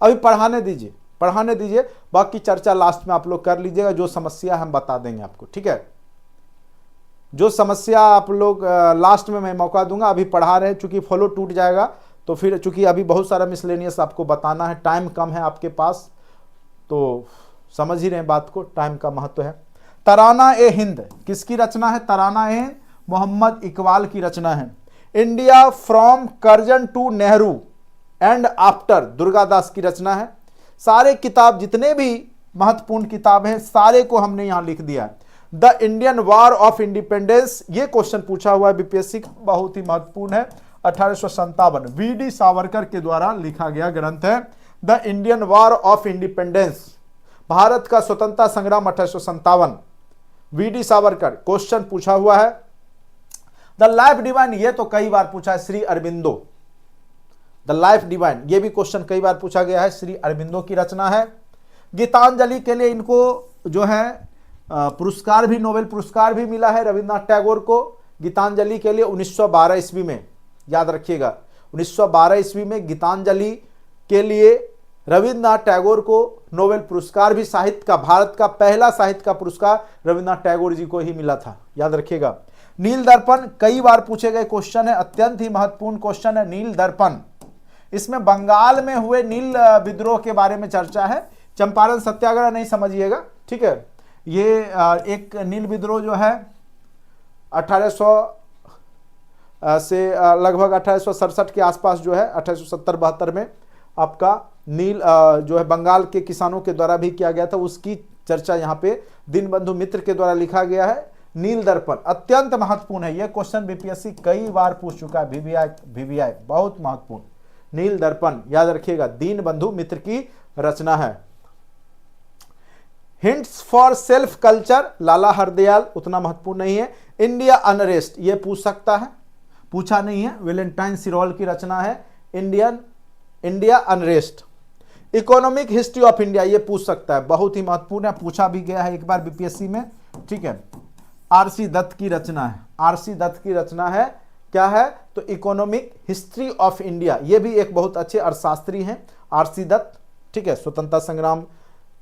S1: अभी पढ़ाने दीजिए, बाकी चर्चा लास्ट में आप लोग कर लीजिएगा। जो समस्या हम बता देंगे आपको, ठीक है। जो समस्या आप लोग लास्ट में मैं मौका दूंगा, अभी पढ़ा रहे हैं, चूंकि फॉलो टूट जाएगा, तो फिर चूंकि अभी बहुत सारा मिसलेनियस आपको बताना है, टाइम कम है आपके पास, तो समझ ही रहे हैं बात को, टाइम का महत्व है। तराना ए हिंद किसकी रचना है? तराना ए हिंद मोहम्मद इकबाल की रचना है। India from Curzon to Nehru and after Durgadas की रचना है। सारे किताब जितने भी महत्वपूर्ण किताब हैं सारे को हमने यहां लिख दिया है। The Indian war of independence, ये क्वेश्चन पूछा हुआ है बीपीएससी का, बहुत ही महत्वपूर्ण है। 1857 वी.डी. सावरकर के द्वारा लिखा गया ग्रंथ है the Indian war of independence, Bharat का स्वतंत्रता संग्राम 1857, वी.डी. सावरकर। क्वेश्चन पूछा हुआ है द लाइफ डिवाइन, ये तो कई बार पूछा है, Shri Aurobindo. The life divine, ये भी क्वेश्चन कई बार पूछा गया है, श्री अरबिंदो की रचना है। गीतांजलि के लिए इनको जो है पुरस्कार भी, नोबेल पुरस्कार भी मिला है रविन्द्रनाथ टैगोर को गीतांजलि के लिए 1912 ईस्वी में, याद रखिएगा 1912 ईस्वी में गीतांजलि के लिए रविन्द्रनाथ टैगोर को नोबेल पुरस्कार भी, साहित्य का, भारत का पहला साहित्य का पुरस्कार रविन्द्रनाथ टैगोर जी को ही मिला था, याद रखिएगा। नील दर्पण कई बार पूछे गए क्वेश्चन है, अत्यंत ही महत्वपूर्ण क्वेश्चन है नील दर्पण। इसमें बंगाल में हुए नील विद्रोह के बारे में चर्चा है, चंपारण सत्याग्रह नहीं समझिएगा, ठीक है। ये एक नील विद्रोह जो है 1800 से लगभग 1867 के आसपास जो है 1870-72 में आपका नील जो है बंगाल के किसानों के द्वारा भी किया गया था, उसकी चर्चा यहाँ पे दीनबंधु मित्र के द्वारा लिखा गया है। नील दर्पण अत्यंत महत्वपूर्ण है, यह क्वेश्चन बीपीएससी कई बार पूछ चुका है, वीवीआई बहुत महत्वपूर्ण। नील दर्पण याद रखिएगा, दीनबंधु मित्र की रचना है। हिंट्स फॉर सेल्फ कल्चर, लाला हरदयाल, उतना महत्वपूर्ण नहीं है। इंडिया अनरेस्ट, ये पूछ सकता है, पूछा नहीं है, वेलेंटाइन सिरोल की रचना है India unrest. Economic history of India, ये पूछ सकता है, बहुत ही महत्वपूर्ण है, पूछा भी गया है एक बार बीपीएससी में, ठीक है। आरसी दत्त की रचना है, आरसी दत्त की रचना है, क्या है तो इकोनॉमिक हिस्ट्री ऑफ इंडिया, ये भी एक बहुत अच्छे अर्थशास्त्री हैं आरसी दत्त, ठीक है। स्वतंत्रता संग्राम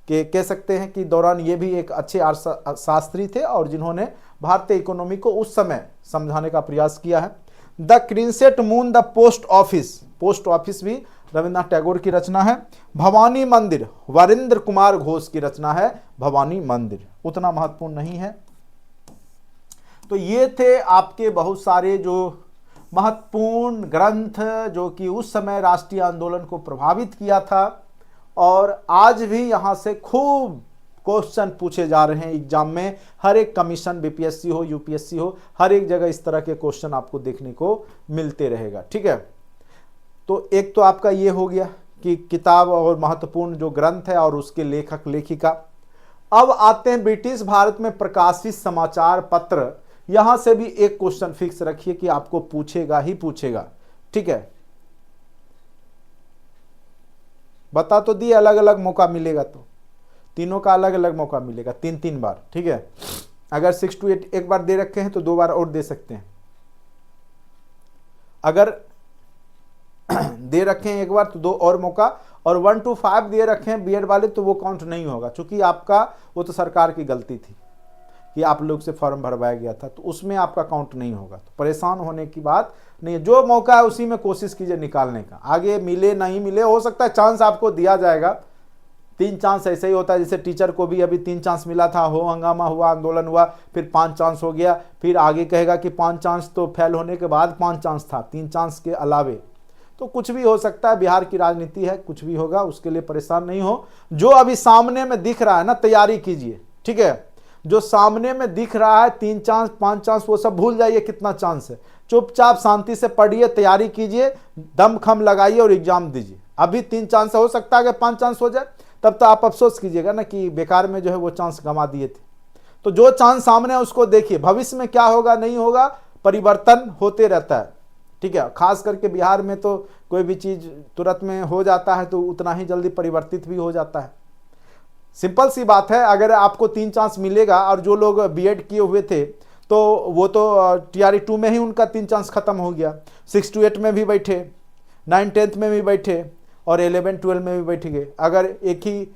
S1: के कह सकते हैं कि दौरान ये भी एक अच्छे अर्थशास्त्री थे और जिन्होंने भारतीय इकोनॉमी को उस समय समझाने का प्रयास किया है। The crescent moon the post office, post office भी रविन्द्रनाथ टैगोर की रचना है। भवानी मंदिर, वरिंद्र कुमार घोष की रचना है भवानी मंदिर, उतना महत्वपूर्ण नहीं है। तो ये थे आपके बहुत सारे जो महत्वपूर्ण ग्रंथ जो कि उस समय राष्ट्रीय आंदोलन को प्रभावित किया था और आज भी यहाँ से खूब क्वेश्चन पूछे जा रहे हैं एग्जाम में। हर एक कमीशन, बीपीएससी हो यूपीएससी हो, हर एक जगह इस तरह के क्वेश्चन आपको देखने को मिलते रहेगा, ठीक है। तो एक तो आपका ये हो गया कि किताब और महत्वपूर्ण जो ग्रंथ है और उसके लेखक लेखिका। अब आते हैं ब्रिटिश भारत में प्रकाशित समाचार पत्र। यहां से भी एक क्वेश्चन फिक्स रखिए कि आपको पूछेगा ही पूछेगा, ठीक है। बता तो दिए, अलग अलग मौका मिलेगा तो तीनों का अलग अलग मौका मिलेगा, 3-3 बार, ठीक है। अगर 6 to 8 एक बार दे रखे हैं तो 2 बार और दे सकते हैं। अगर दे रखे हैं एक बार तो 2 और मौका, और 1 to 5 दे रखे हैं बीएड वाले तो वो काउंट नहीं होगा, क्योंकि आपका वो तो सरकार की गलती थी कि आप लोग से फॉर्म भरवाया गया था, तो उसमें आपका काउंट नहीं होगा। तो परेशान होने की बात नहीं, जो मौका है उसी में कोशिश कीजिए निकालने का। आगे मिले नहीं मिले, हो सकता है चांस आपको दिया जाएगा। 3 चांस ऐसे ही होता है, जैसे टीचर को भी अभी 3 चांस मिला था, हो हंगामा हुआ, आंदोलन हुआ, फिर 5 चांस हो गया, फिर आगे कहेगा कि 5 चांस तो फेल होने के बाद 5 चांस था, 3 चांस के अलावे। तो कुछ भी हो सकता है, बिहार की राजनीति है, कुछ भी होगा, उसके लिए परेशान नहीं हो। जो अभी सामने में दिख रहा है ना, तैयारी कीजिए, ठीक है। जो सामने में दिख रहा है 3 चांस 5 चांस, वो सब भूल जाइए कितना चांस है। चुपचाप शांति से पढ़िए, तैयारी कीजिए, दम खम लगाइए और एग्जाम दीजिए। अभी 3 चांस हो सकता है कि 5 चांस हो जाए, तब तो आप अफसोस कीजिएगा ना कि बेकार में जो है वो चांस गंवा दिए थे। तो जो चांस सामने है उसको देखिए, भविष्य में क्या होगा नहीं होगा, परिवर्तन होते रहता है, ठीक है। खास करके बिहार में तो कोई भी चीज तुरंत में हो जाता है तो उतना ही जल्दी परिवर्तित भी हो जाता है। सिंपल सी बात है, अगर आपको 3 चांस मिलेगा और जो लोग बीएड किए हुए थे तो वो तो टीआरई 2 में ही उनका 3 चांस खत्म हो गया, 6 to 8 में भी बैठे, 9-10th में भी बैठे और 11-12 में भी बैठ गए। अगर एक ही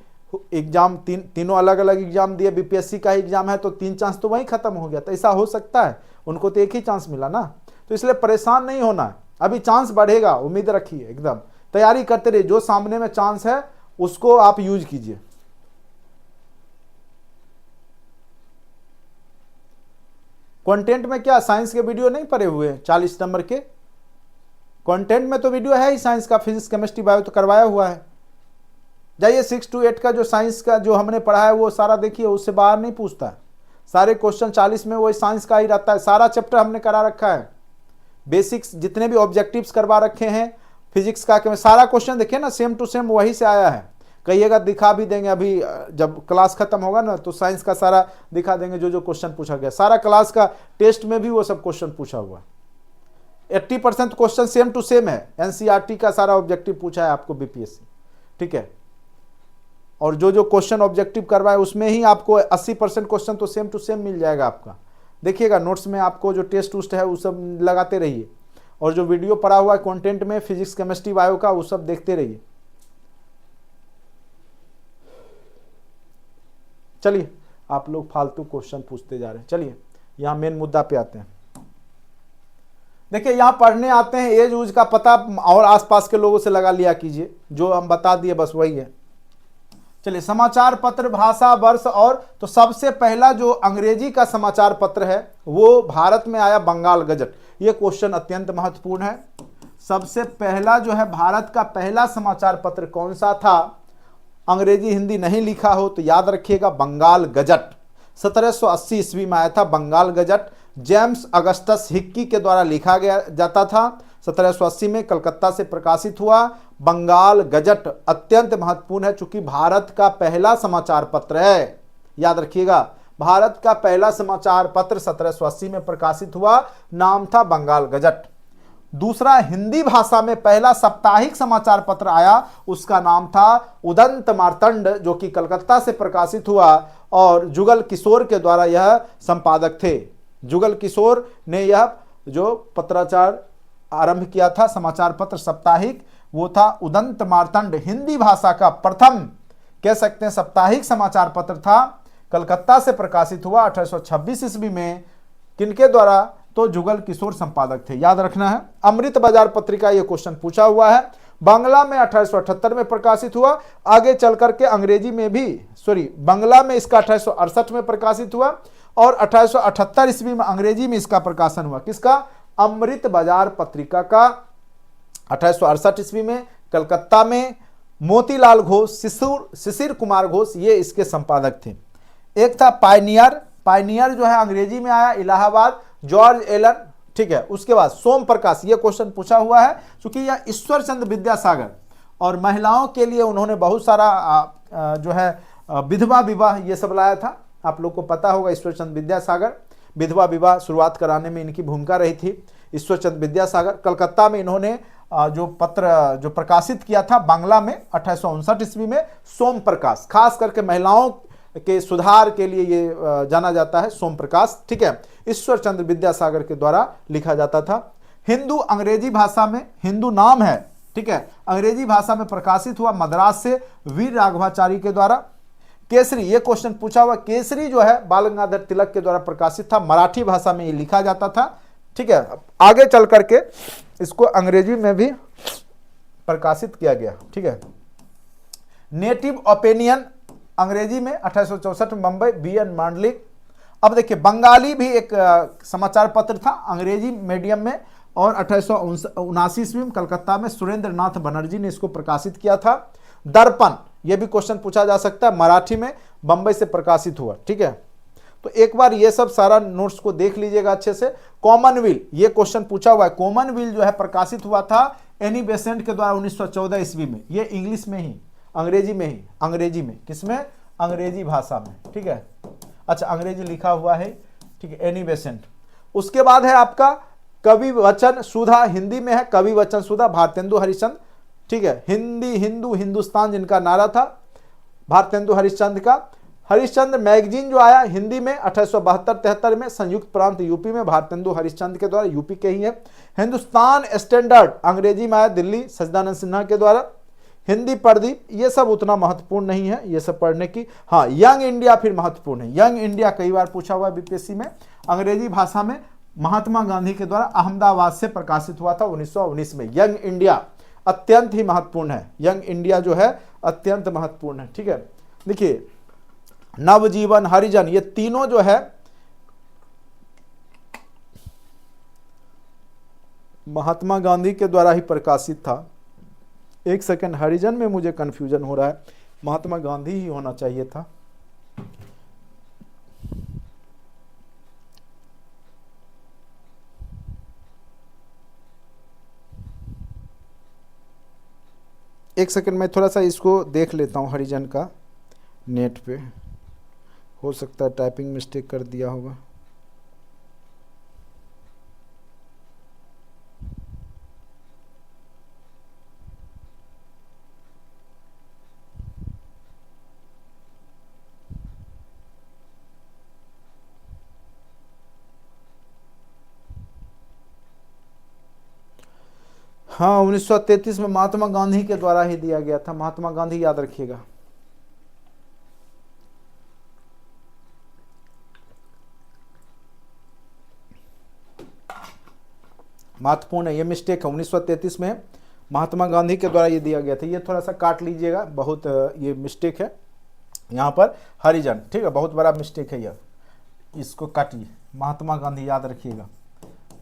S1: एग्जाम तीनों अलग अलग एग्जाम दिए, बीपीएससी का ही एग्जाम है तो 3 चांस तो वहीं खत्म हो गया। तो ऐसा हो सकता है, उनको तो एक ही चांस मिला ना, तो इसलिए परेशान नहीं होना है। अभी चांस बढ़ेगा, उम्मीद रखिए, एकदम तैयारी करते रहिए, जो सामने में चांस है उसको आप यूज कीजिए। कंटेंट में क्या साइंस के वीडियो नहीं पढ़े हुए हैं? 40 नंबर के कंटेंट में तो वीडियो है ही साइंस का, फिजिक्स केमिस्ट्री बायो तो करवाया हुआ है। जाइए 6 to 8 का जो साइंस का जो हमने पढ़ा है वो सारा देखिए, उससे बाहर नहीं पूछता है। सारे क्वेश्चन 40 में वही साइंस का ही रहता है, सारा चैप्टर हमने करा रखा है। बेसिक्स जितने भी ऑब्जेक्टिव्स करवा रखे हैं फिजिक्स का, सारा क्वेश्चन देखिए ना, सेम टू सेम वही से आया है। कहिएगा दिखा भी देंगे, अभी जब क्लास खत्म होगा ना तो साइंस का सारा दिखा देंगे, जो जो क्वेश्चन पूछा गया, सारा क्लास का टेस्ट में भी वो सब क्वेश्चन पूछा हुआ। 80% क्वेश्चन सेम टू सेम है, एनसीईआरटी का सारा ऑब्जेक्टिव पूछा है आपको बीपीएससी, ठीक है। और जो जो क्वेश्चन ऑब्जेक्टिव करवाए उसमें ही आपको 80% क्वेश्चन तो सेम टू सेम मिल जाएगा आपका। देखिएगा नोट्स में आपको जो टेस्ट उस्ट है वो सब लगाते रहिए, और जो वीडियो पड़ा हुआ है कंटेंट में फिजिक्स केमिस्ट्री बायो का वो सब देखते रहिए। चलिए, आप लोग फालतू क्वेश्चन पूछते जा रहे हैं, चलिए यहाँ मेन मुद्दा पे आते हैं। देखिए यहाँ पढ़ने आते हैं, एज यूज का पता और आसपास के लोगों से लगा लिया कीजिए, जो हम बता दिए बस वही है। चलिए, समाचार पत्र, भाषा, वर्ष, और तो सबसे पहला जो अंग्रेजी का समाचार पत्र है वो भारत में आया बंगाल गजट। ये क्वेश्चन अत्यंत महत्वपूर्ण है। सबसे पहला जो है भारत का पहला समाचार पत्र कौन सा था? अंग्रेजी हिंदी नहीं लिखा हो तो याद रखिएगा, बंगाल गजट। 1780 ईस्वी में आया था Bengal gazette. James Augustus Hicky के द्वारा लिखा गया जाता था। 1780 में कलकत्ता से प्रकाशित हुआ। बंगाल गजट अत्यंत महत्वपूर्ण है, चूंकि भारत का पहला समाचार पत्र है। याद रखिएगा। भारत का पहला समाचार पत्र 1780 में प्रकाशित हुआ, नाम था बंगाल गजट। दूसरा, हिंदी भाषा में पहला साप्ताहिक समाचार पत्र आया, उसका नाम था उदंत मार्तंड, जो कि कलकत्ता से प्रकाशित हुआ और जुगल किशोर के द्वारा यह संपादक थे। जुगल किशोर ने यह जो पत्राचार आरंभ किया था, समाचार पत्र साप्ताहिक, वो था उदंत मार्तंड। हिंदी भाषा का प्रथम कह सकते हैं साप्ताहिक समाचार पत्र था, कलकत्ता से प्रकाशित हुआ 1826 ईस्वी में। किनके द्वारा? तो जुगल किशोर संपादक थे, याद रखना है। अमृत बाजार पत्रिका, ये क्वेश्चन पूछा हुआ है, बांग्ला में 1878 में प्रकाशित हुआ, आगे चल करके अंग्रेजी में भी, बांग्ला में इसका 1868 में प्रकाशित हुआ और 1878 ईस्वी में अंग्रेजी में इसका प्रकाशन हुआ। किसका? अमृत बाजार पत्रिका का। 1868 ईस्वी में कलकत्ता में मोतीलाल घोष, शिशिर कुमार घोष, ये इसके संपादक थे। एक था पायनियर, पायनियर जो है अंग्रेजी में आया, इलाहाबाद, जॉर्ज एलन, ठीक है। उसके बाद सोम प्रकाश, ये क्वेश्चन पूछा हुआ है क्योंकि यह ईश्वर चंद्र विद्यासागर, और महिलाओं के लिए उन्होंने बहुत सारा जो है विधवा विवाह ये सब लाया था। आप लोग को पता होगा ईश्वर चंद्र विद्यासागर, विधवा विवाह शुरुआत कराने में इनकी भूमिका रही थी। ईश्वर चंद्र विद्यासागर, कलकत्ता में इन्होंने जो पत्र जो प्रकाशित किया था बांग्ला में 1859 ईस्वी में, सोम प्रकाश, खास करके महिलाओं के सुधार के लिए ये जाना जाता है, सोम प्रकाश, ठीक है। ईश्वर चंद्र विद्यासागर के द्वारा लिखा जाता था। हिंदू अंग्रेजी भाषा में, हिंदू नाम है, ठीक है, अंग्रेजी भाषा में प्रकाशित हुआ मद्रास से वीर राघवाचारी के द्वारा। केसरी, ये क्वेश्चन पूछा हुआ, केसरी जो है बाल गंगाधर तिलक के द्वारा प्रकाशित था, मराठी भाषा में ये लिखा जाता था, ठीक है। आगे चल करके इसको अंग्रेजी में भी प्रकाशित किया गया, ठीक है। नेटिव ओपिनियन अंग्रेजी में 1864 में मुंबई, बी.एन. मांडलिक। अब देखिए बंगाली भी एक समाचार पत्र था अंग्रेजी मीडियम में, और 1879 ईस्वी में कलकत्ता में सुरेंद्र नाथ बनर्जी ने इसको प्रकाशित किया था। दर्पण, यह भी क्वेश्चन पूछा जा सकता है, मराठी में बंबई से प्रकाशित हुआ, ठीक है। तो एक बार ये सब सारा नोट्स को देख लीजिएगा अच्छे से। कॉमनवेल्थ, ये क्वेश्चन पूछा हुआ है, कॉमनवेल्थ जो है प्रकाशित हुआ था एनी बेसेंट के द्वारा 1914 ईस्वी में। ये इंग्लिश में ही, अंग्रेजी में ही, अंग्रेजी में, किसमें? अंग्रेजी भाषा में, ठीक है। अच्छा, अंग्रेजी लिखा हुआ है, ठीक है, एनी बेसेंट। उसके बाद है आपका कवि वचन सुधा, हिंदी में है कवि वचन सुधा, भारतेंदु हरिश्चंद्र, ठीक है। हिंदी, हिंदू, हिंदुस्तान जिनका नारा था भारतेंदु हरिश्चंद्र का। हरिश्चंद्र मैगजीन जो आया हिंदी में 1872-73 में, संयुक्त प्रांत यूपी में, भारतेंदु हरिश्चंद्र के द्वारा, यूपी के ही है। हिंदुस्तान स्टैंडर्ड अंग्रेजी में आया दिल्ली, सच्चिदानंद सिन्हा के द्वारा। हिंदी प्रदीप, ये सब उतना महत्वपूर्ण नहीं है ये सब पढ़ने की। हाँ, यंग इंडिया फिर महत्वपूर्ण है। यंग इंडिया कई बार पूछा हुआ बीपीएससी में, अंग्रेजी भाषा में, महात्मा गांधी के द्वारा अहमदाबाद से प्रकाशित हुआ था 1919 में। यंग इंडिया अत्यंत ही महत्वपूर्ण है, यंग इंडिया जो है अत्यंत महत्वपूर्ण है, ठीक है। देखिए नवजीवन, हरिजन, ये तीनों जो है महात्मा गांधी के द्वारा ही प्रकाशित था। एक सेकंड, हरिजन में मुझे कंफ्यूजन हो रहा है, महात्मा गांधी ही होना चाहिए था। एक सेकंड, मैं थोड़ा सा इसको देख लेता हूँ हरिजन का नेट पे, हो सकता है टाइपिंग मिस्टेक कर दिया होगा। हाँ, 1933 में महात्मा गांधी के द्वारा ही दिया गया था। महात्मा गांधी याद रखिएगा। महत्वपूर्ण है, ये मिस्टेक है, 1933 में महात्मा गांधी के द्वारा ये दिया गया था। ये थोड़ा सा काट लीजिएगा, बहुत ये मिस्टेक है यहाँ पर। हरिजन, ठीक है, बहुत बड़ा मिस्टेक है यह, इसको काटिए। महात्मा गांधी याद रखिएगा,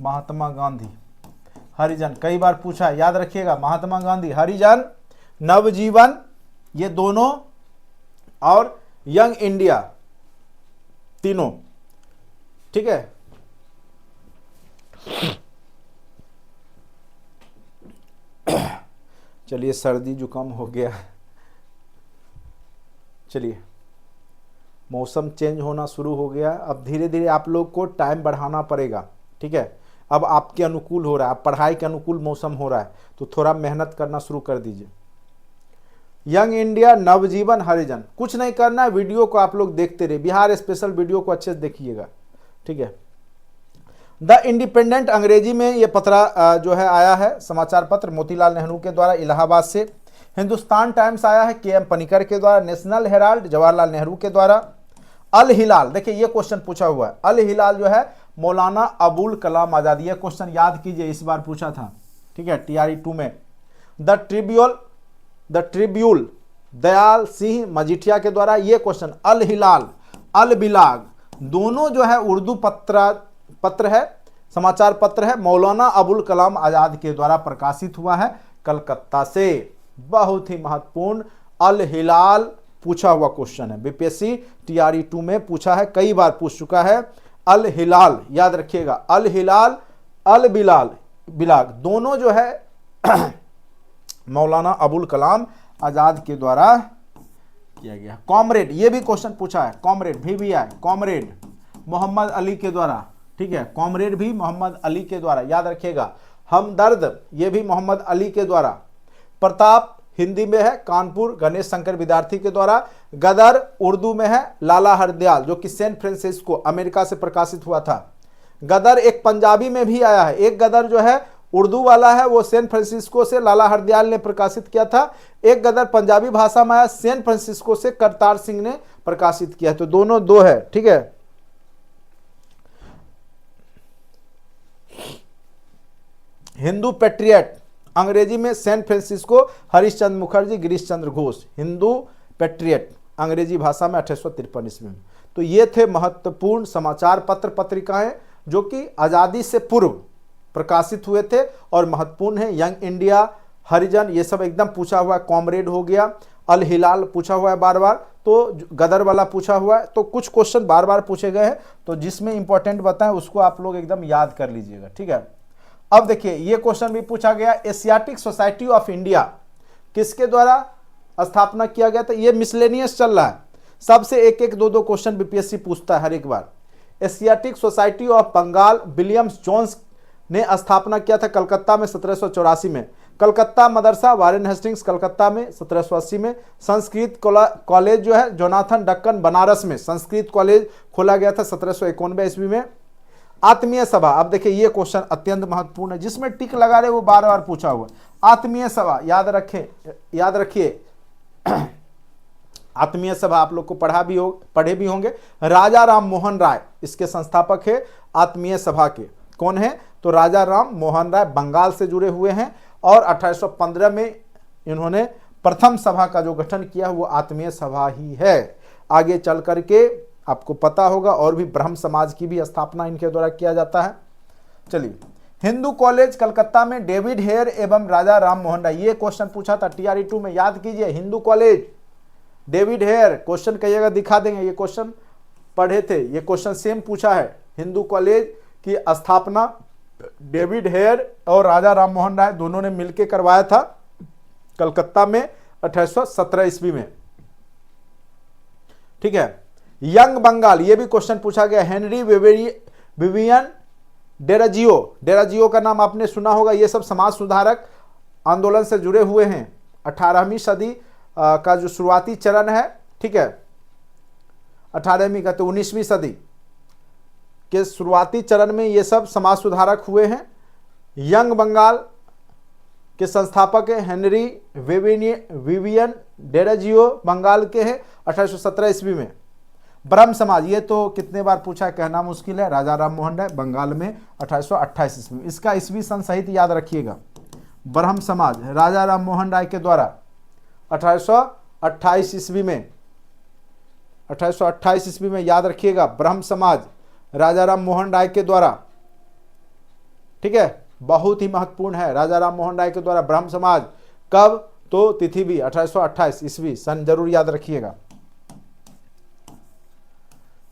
S1: महात्मा गांधी, हरिजन कई बार पूछा है, याद रखिएगा। महात्मा गांधी, हरिजन, नवजीवन, ये दोनों, और यंग इंडिया, तीनों, ठीक है। चलिए, सर्दी जुकाम हो गया, चलिए मौसम चेंज होना शुरू हो गया। अब धीरे धीरे आप लोग को टाइम बढ़ाना पड़ेगा, ठीक है। अब आपके अनुकूल हो रहा है, पढ़ाई के अनुकूल मौसम हो रहा है, तो थोड़ा मेहनत करना शुरू कर दीजिए। यंग इंडिया नवजीवन हरिजन, कुछ नहीं करना है, वीडियो को आप लोग देखते रहिए, बिहार स्पेशल वीडियो को अच्छे से देखिएगा, ठीक है। द इंडिपेंडेंट अंग्रेजी में ये पत्र जो है आया है, समाचार पत्र मोतीलाल नेहरू के द्वारा इलाहाबाद से। हिंदुस्तान टाइम्स आया है के.एम. पनिकर के द्वारा। नेशनल हेराल्ड जवाहरलाल नेहरू के द्वारा। अल हिलाल, देखिए ये क्वेश्चन पूछा हुआ है, अल हिलाल जो है मौलाना अबुल कलाम आजाद, ये क्वेश्चन याद कीजिए, इस बार पूछा था, ठीक है, TRE 2 में। द ट्रिब्यूल दयाल सिंह मजीठिया के द्वारा। ये क्वेश्चन अल हिलाल अल बिलाग दोनों जो है उर्दू पत्र है, समाचार पत्र है, मौलाना अबुल कलाम आजाद के द्वारा प्रकाशित हुआ है कलकत्ता से। बहुत ही महत्वपूर्ण अल हिलाल पूछा हुआ क्वेश्चन है, BPSC TRE 2 में पूछा है, कई बार पूछ चुका है। अल हिलाल याद रखिएगा, अल हिलाल अल बिलाग दोनों जो है मौलाना अबुल कलाम आजाद के द्वारा किया गया। कॉमरेड, ये भी क्वेश्चन पूछा है, comrade VBI comrade Mohammad Ali के द्वारा, ठीक है, कॉमरेड भी मोहम्मद अली के द्वारा, याद रखिएगा। हमदर्द, ये भी मोहम्मद अली के द्वारा। प्रताप हिंदी में है, कानपुर गणेश शंकर विद्यार्थी के द्वारा। गदर उर्दू में है, लाला हरदयाल, जो कि सैन फ्रांसिस्को अमेरिका से प्रकाशित हुआ था। गदर एक पंजाबी में भी आया है, एक गदर जो है उर्दू वाला है, वो सैन फ्रांसिस्को से लाला हरदयाल ने प्रकाशित किया था। एक गदर पंजाबी भाषा में आया, सैन फ्रांसिस्को से करतार सिंह ने प्रकाशित किया, तो दोनों दो है, ठीक है। हिंदू पेट्रियट अंग्रेजी में San Francisco Harishchandra Mukherjee Girish Chandra Ghosh. Hindu patriot अंग्रेजी भाषा में 1853 ईस्वी में। तो ये थे महत्वपूर्ण समाचार पत्र पत्रिकाएं जो कि आज़ादी से पूर्व प्रकाशित हुए थे और महत्वपूर्ण है। यंग इंडिया, हरिजन, ये सब एकदम पूछा हुआ है। कॉमरेड हो गया, अल हिलाल पूछा हुआ है बार बार, तो गदर वाला पूछा हुआ है, तो कुछ क्वेश्चन बार बार पूछे गए हैं, तो जिसमें इंपॉर्टेंट बताएं उसको आप लोग एकदम याद कर लीजिएगा, ठीक है। अब देखिए ये क्वेश्चन भी पूछा गया, एशियाटिक सोसाइटी ऑफ इंडिया किसके द्वारा स्थापना किया गया था। ये मिसलेनियस चल रहा है, सबसे एक एक दो दो क्वेश्चन BPSC पूछता है हर एक बार। Asiatic society of Bengal Williams Jones ने स्थापना किया था कलकत्ता में 1784 में। कलकत्ता मदरसा वारेन हेस्टिंग्स कलकत्ता में 1780 में। संस्कृत कॉलेज जो है जोनाथन डक्कन बनारस में संस्कृत कॉलेज खोला गया था 1791 ईस्वी में। आत्मीय सभा, अब देखिए ये क्वेश्चन अत्यंत महत्वपूर्ण है, जिसमें टिक लगा रहे वो बार बार पूछा हुआ। आत्मीय सभा याद रखिए आत्मीय सभा आप लोग को पढ़े भी होंगे। राजा राम मोहन राय इसके संस्थापक है आत्मीय सभा के। कौन है? तो राजा राम मोहन राय बंगाल से जुड़े हुए हैं और 1815 में इन्होंने प्रथम सभा का जो गठन किया वो आत्मीय सभा ही है। आगे चल करके आपको पता होगा और भी ब्रह्म समाज की भी स्थापना इनके द्वारा किया जाता है। चलिए, हिंदू कॉलेज कलकत्ता में डेविड हेयर एवं राजा राम मोहन राय, ये क्वेश्चन पूछा था TRE 2 में, याद कीजिए। Hindu college David Hare, question कई जगह दिखा देंगे, ये क्वेश्चन पढ़े थे, ये क्वेश्चन सेम पूछा है। हिंदू कॉलेज की स्थापना डेविड हेयर और राजा राम मोहन राय दोनों ने मिलकर करवाया था कलकत्ता में 1817 ईस्वी में, ठीक है। यंग बंगाल, ये भी क्वेश्चन पूछा गया। हेनरी विवियन डेराजियो का नाम आपने सुना होगा। ये सब समाज सुधारक आंदोलन से जुड़े हुए हैं। 18वीं सदी का जो शुरुआती चरण है, ठीक है, 18वीं का तो 19वीं सदी के शुरुआती चरण में ये सब समाज सुधारक हुए हैं। यंग बंगाल के संस्थापक है हेनरी विवियन डेराजियो, बंगाल के हैं, 1817 ईस्वी में। ब्रह्म समाज, ये तो कितने बार पूछा है, कहना मुश्किल है। राजा राम मोहन राय बंगाल में 1828 ईस्वी में, इसका ईस्वी सन सहित याद रखिएगा। ब्रह्म समाज राजा राम मोहन राय के द्वारा 1828 ईस्वी में, 1828 ईस्वी में याद रखिएगा। ब्रह्म समाज राजा राम मोहन राय के द्वारा, ठीक है, बहुत ही महत्वपूर्ण है। राजा राम मोहन राय के द्वारा ब्रह्म समाज, कब? तो तिथि भी 1828 ईस्वी सन जरूर याद रखिएगा।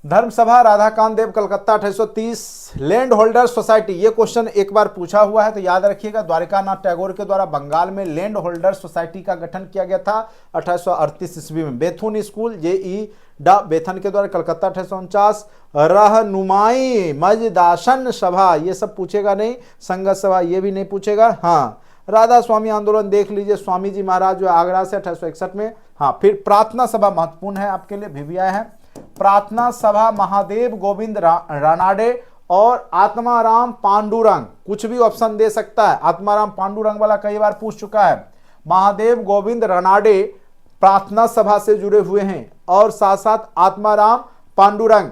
S1: धर्म सभा राधाकांत देव कलकत्ता 1830। लैंड होल्डर सोसाइटी, ये क्वेश्चन एक बार पूछा हुआ है तो याद रखिएगा। द्वारिकानाथ टैगोर के द्वारा बंगाल में लैंड होल्डर सोसाइटी का गठन किया गया था 1838 ईस्वी में। बेथुन स्कूल जे.ई. डा बेथन के द्वारा कलकत्ता 1849। रहनुमाई मजदासन सभा, ये सब पूछेगा नहीं। संगत सभा ये भी नहीं पूछेगा। हाँ, राधा स्वामी आंदोलन देख लीजिए, स्वामी जी महाराज जो आगरा से 1861 में। हाँ, फिर प्रार्थना सभा महत्वपूर्ण है आपके लिए, भिविया है। प्रार्थना सभा महादेव गोविंद रानाडे और आत्माराम पांडुरंग, कुछ भी ऑप्शन दे सकता है। आत्माराम पांडुरंग वाला कई बार पूछ चुका है। महादेव गोविंद रानाडे प्रार्थना सभा से जुड़े हुए हैं और साथ साथ आत्माराम पांडुरंग।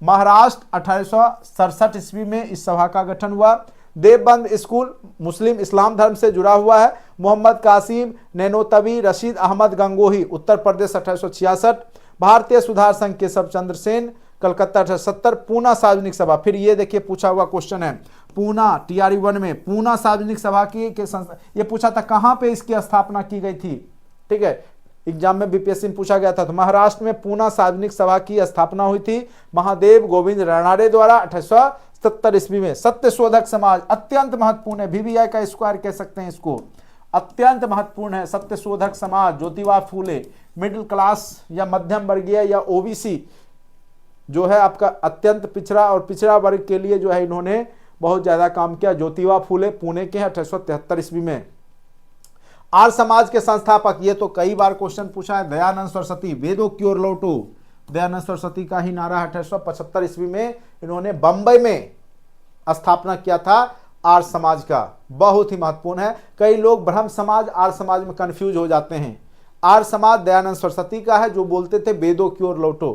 S1: महाराष्ट्र 1867 ईस्वी में इस सभा का गठन हुआ। देवबंद स्कूल मुस्लिम इस्लाम धर्म से जुड़ा हुआ है। मोहम्मद कासिम नैनोतवी रशीद अहमद गंगोही, उत्तर प्रदेश 1866। भारतीय सुधार संघ केशव चंद्र सेन, कलकत्ता 1870। पूना सार्वजनिक सभा, फिर ये देखिए पूछा हुआ क्वेश्चन है। पूना टीआरई 1 में पूना सार्वजनिक सभा की ये पूछा था कहां पे इसकी स्थापना की गई थी। ठीक है, एग्जाम में बीपीएससी में पूछा गया था। तो महाराष्ट्र में पूना सार्वजनिक सभा की स्थापना हुई थी महादेव गोविंद रानाडे द्वारा 1870 ईस्वी में। सत्य शोधक समाज अत्यंत महत्वपूर्ण है, वीवीआई का स्क्वायर कह सकते हैं इसको, अत्यंत महत्वपूर्ण है। सत्य शोधक समाज, ज्योतिबा फूले, मिडिल क्लास या मध्यम वर्गीय या ओबीसी जो है आपका अत्यंत पिछड़ा और पिछड़ा वर्ग के लिए जो है इन्होंने बहुत ज्यादा काम किया। ज्योतिबा फूले पुणे के हैं 1873 ईस्वी में। आर्य समाज के संस्थापक, ये तो कई बार क्वेश्चन पूछा है, दयानंद सरस्वती। वेदों की ओर लौटो, दयानंद सरस्वती का ही नारा 1875 ईस्वी में इन्होंने बंबई में स्थापना किया था आर्य समाज का, बहुत ही महत्वपूर्ण है। कई लोग ब्रह्म समाज आर्य समाज में कंफ्यूज हो जाते हैं। आर्य समाज दयानंद सरस्वती का है जो बोलते थे वेदों की ओर लौटो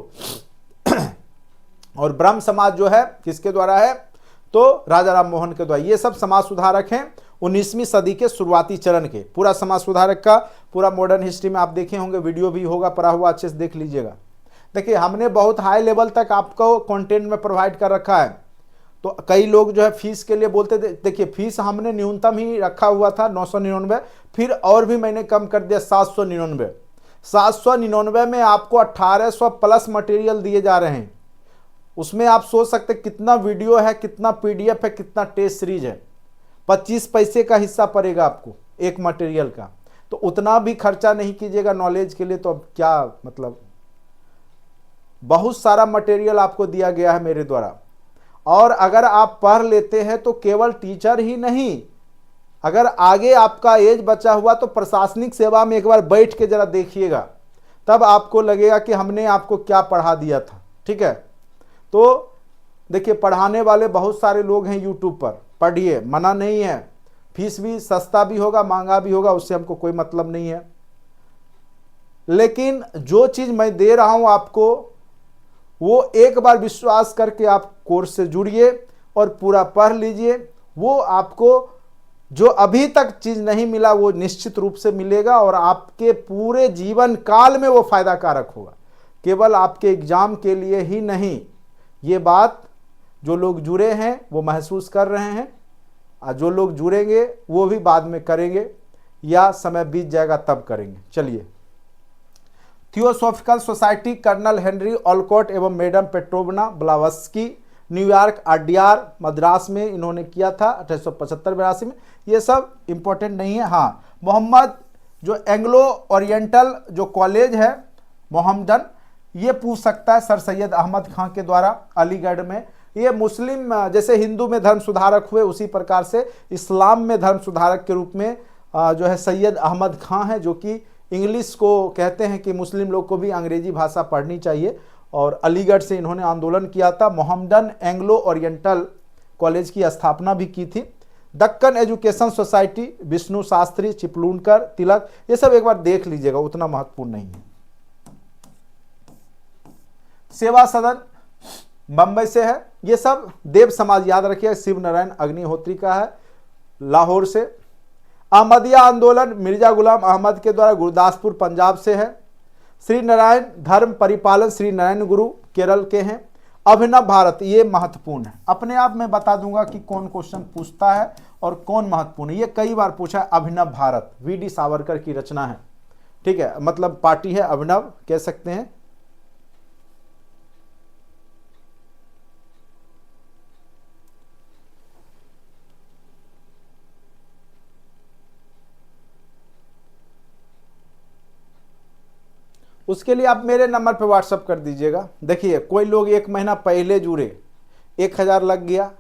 S1: और ब्रह्म समाज जो है किसके द्वारा है, तो राजा राम मोहन के द्वारा। ये सब समाज सुधारक हैं 19वीं सदी के शुरुआती चरण के। पूरा समाज सुधारक का पूरा मॉडर्न हिस्ट्री में आप देखे होंगे, वीडियो भी होगा, पढ़ा हुआ अच्छे से देख लीजिएगा। देखिए हमने बहुत हाई लेवल तक आपको कंटेंट में प्रोवाइड कर रखा है। तो कई लोग जो है फीस के लिए बोलते थे, देखिए फीस हमने न्यूनतम ही रखा हुआ था 999, फिर और भी मैंने कम कर दिया 799। 799 में आपको 1800 प्लस मटेरियल दिए जा रहे हैं। उसमें आप सोच सकते कितना वीडियो है, कितना पीडीएफ है, कितना टेस्ट सीरीज है। 25 पैसे का हिस्सा पड़ेगा आपको एक मटेरियल का, तो उतना भी खर्चा नहीं कीजिएगा नॉलेज के लिए, तो अब क्या मतलब। बहुत सारा मटेरियल आपको दिया गया है मेरे द्वारा, और अगर आप पढ़ लेते हैं तो केवल टीचर ही नहीं, अगर आगे आपका एज बचा हुआ तो प्रशासनिक सेवा में एक बार बैठ के जरा देखिएगा, तब आपको लगेगा कि हमने आपको क्या पढ़ा दिया था। ठीक है, तो देखिए पढ़ाने वाले बहुत सारे लोग हैं यूट्यूब पर, पढ़िए, मना नहीं है। फीस भी सस्ता भी होगा, महंगा भी होगा, उससे हमको कोई मतलब नहीं है। लेकिन जो चीज मैं दे रहा हूं आपको, वो एक बार विश्वास करके आप कोर्स से जुड़िए और पूरा पढ़ लीजिए। वो आपको जो अभी तक चीज नहीं मिला वो निश्चित रूप से मिलेगा और आपके पूरे जीवन काल में वो फायदा कारक होगा, केवल आपके एग्जाम के लिए ही नहीं। ये बात जो लोग जुड़े हैं वो महसूस कर रहे हैं, और जो लोग जुड़ेंगे वो भी बाद में करेंगे या समय बीत जाएगा तब करेंगे। चलिए, theosophical society colonel Henry Olcott एवं मैडम पेट्रोवना ब्लावस्की, न्यूयॉर्क आरडीआर मद्रास में इन्होंने किया था 1875-82 में। ये सब इंपॉर्टेंट नहीं है। हाँ, मोहम्मद जो एंग्लो ओरिएंटल जो कॉलेज है मोहम्मदन, ये पूछ सकता है सर सैयद अहमद खां के द्वारा अलीगढ़ में। ये मुस्लिम जैसे हिंदू में धर्म सुधारक हुए उसी प्रकार से इस्लाम में धर्म सुधारक के रूप में जो है सैयद अहमद खां है, जो कि इंग्लिश को कहते हैं कि मुस्लिम लोग को भी अंग्रेजी भाषा पढ़नी चाहिए, और अलीगढ़ से इन्होंने आंदोलन किया था। मोहम्मदन एंग्लो ओरिएंटल कॉलेज की स्थापना भी की थी। दक्कन एजुकेशन सोसाइटी, विष्णु शास्त्री, चिपलूनकर, तिलक, ये सब एक बार देख लीजिएगा, उतना महत्वपूर्ण नहीं है। सेवा सदन बंबई से है, ये सब देव समाज याद रखिए, शिव नारायण अग्निहोत्री का है, लाहौर से। अहमदिया आंदोलन मिर्जा गुलाम अहमद के द्वारा गुरदासपुर पंजाब से है। श्री नारायण धर्म परिपालन श्री नारायण गुरु केरल के हैं। अभिनव भारत, ये महत्वपूर्ण है, अपने आप में बता दूंगा कि कौन क्वेश्चन पूछता है और कौन महत्वपूर्ण है। ये कई बार पूछा है। अभिनव भारत वीडी सावरकर की रचना है। ठीक है, मतलब पार्टी है, अभिनव कह सकते हैं। उसके लिए आप मेरे नंबर पे व्हाट्सअप कर दीजिएगा। देखिए कोई लोग 1 महीना पहले जुड़े, 1000 लग गया,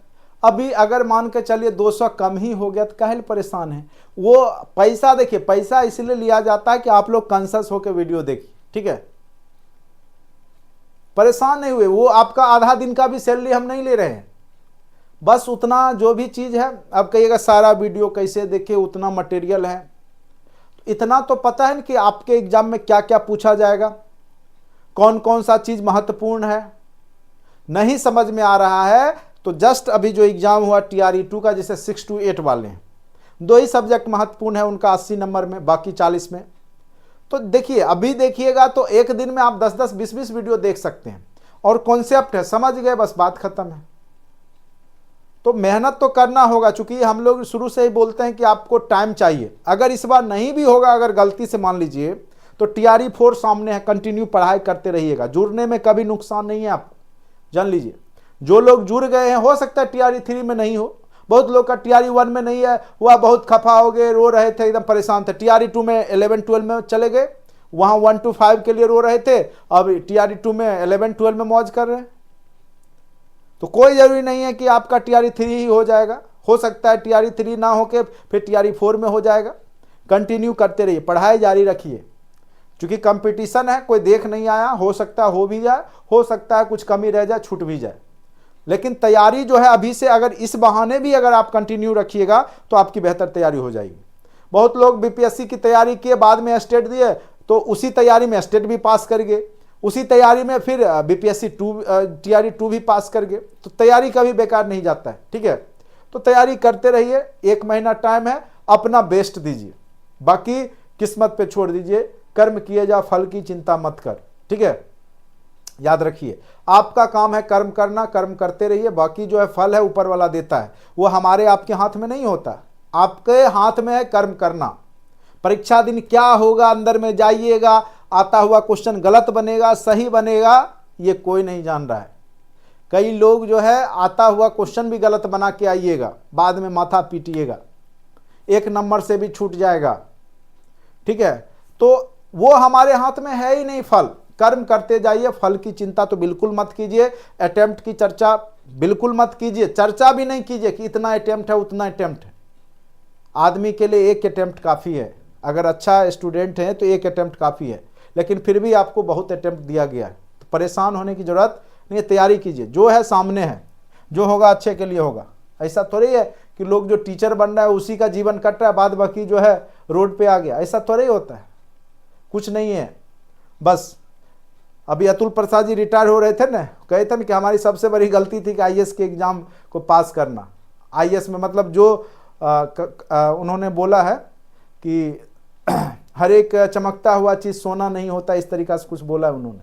S1: अभी अगर मान के चलिए 200 कम ही हो गया तो काहे परेशान है। वो पैसा, देखिए पैसा इसलिए लिया जाता है कि आप लोग कॉन्शियस होकर वीडियो देखिए, ठीक है, परेशान नहीं हुए। वो आपका आधा दिन का भी सैलरी हम नहीं ले रहे हैं, बस उतना जो भी चीज़ है। अब कहिएगा सारा वीडियो कैसे देखे, उतना मटेरियल है, इतना तो पता है ना कि आपके एग्जाम में क्या क्या पूछा जाएगा, कौन कौन सा चीज़ महत्वपूर्ण है। नहीं समझ में आ रहा है तो जस्ट अभी जो एग्जाम हुआ TRE 2 का, जैसे 6 to 8 वाले हैं, 2 ही सब्जेक्ट महत्वपूर्ण है उनका 80 नंबर में, बाकी 40 में। तो देखिए अभी देखिएगा तो एक दिन में आप 10-10, 20-20 वीडियो देख सकते हैं, और कॉन्सेप्ट है, समझ गए, बस बात खत्म है। तो मेहनत तो करना होगा, चूंकि हम लोग शुरू से ही बोलते हैं कि आपको टाइम चाहिए। अगर इस बार नहीं भी होगा, अगर गलती से मान लीजिए, तो TRE 4 सामने है, कंटिन्यू पढ़ाई करते रहिएगा, जुड़ने में कभी नुकसान नहीं है आपको, जान लीजिए। जो लोग जुड़ गए हैं, हो सकता है TRE 3 में नहीं हो, बहुत लोग का TRE 1 में नहीं है, वह बहुत खफा हो गए, रो रहे थे, एकदम परेशान थे। TRE 2 में 11-12 में चले गए, वहां 1 to 5 के लिए रो रहे थे, अब TRE 2 में 11-12 में मौज कर रहे हैं। तो कोई जरूरी नहीं है कि आपका TRE 3 ही हो जाएगा, हो सकता है TRE 3 ना होके फिर TRE 4 में हो जाएगा। कंटिन्यू करते रहिए, पढ़ाई जारी रखिए, क्योंकि कंपटीशन है, कोई देख नहीं आया, हो सकता है हो भी जाए, हो सकता है कुछ कमी रह जाए, छूट भी जाए, लेकिन तैयारी जो है अभी से, अगर इस बहाने भी अगर आप कंटिन्यू रखिएगा तो आपकी बेहतर तैयारी हो जाएगी। बहुत लोग BPSC की तैयारी किए, बाद में स्टेट दिए, तो उसी तैयारी में स्टेट भी पास कर गए, उसी तैयारी में फिर BPSC TRE 2 भी पास कर गए। तो तैयारी कभी बेकार नहीं जाता है, ठीक है। तो तैयारी करते रहिए, 1 महीना टाइम है, अपना बेस्ट दीजिए, बाकी किस्मत पे छोड़ दीजिए। कर्म किए जा, फल की चिंता मत कर, ठीक है। याद रखिए, आपका काम है कर्म करना, कर्म करते रहिए, बाकी जो है फल है ऊपर वाला देता है, वो हमारे आपके हाथ में नहीं होता, आपके हाथ में है कर्म करना। परीक्षा दिन क्या होगा, अंदर में जाइएगा, आता हुआ क्वेश्चन गलत बनेगा सही बनेगा, ये कोई नहीं जान रहा है। कई लोग जो है आता हुआ क्वेश्चन भी गलत बना के आइएगा, बाद में माथा पीटिएगा, 1 नंबर से भी छूट जाएगा, ठीक है। तो वो हमारे हाथ में है ही नहीं फल। कर्म करते जाइए, फल की चिंता तो बिल्कुल मत कीजिए, अटेम्प्ट की चर्चा बिल्कुल मत कीजिए, चर्चा भी नहीं कीजिए कि इतना अटेम्प्ट है उतना अटेम्प्ट है। आदमी के लिए 1 अटेम्प्ट काफ़ी है, अगर अच्छा स्टूडेंट है तो 1 अटेम्प्ट काफ़ी है, लेकिन फिर भी आपको बहुत अटेम्प्ट दिया गया है, तो परेशान होने की ज़रूरत नहीं है। तैयारी कीजिए, जो है सामने है, जो होगा अच्छे के लिए होगा। ऐसा थोड़ी है कि लोग जो टीचर बन रहा है उसी का जीवन कट रहा है, बाद बाकी जो है रोड पे आ गया, ऐसा थोड़ी होता है, कुछ नहीं है। बस अभी अतुल प्रसाद जी रिटायर हो रहे थे ना, कहे थे ना कि हमारी सबसे बड़ी गलती थी कि IAS के एग्ज़ाम को पास करना। IAS में मतलब जो उन्होंने बोला है कि हर एक चमकता हुआ चीज़ सोना नहीं होता, इस तरीक़ा से कुछ बोला है उन्होंने।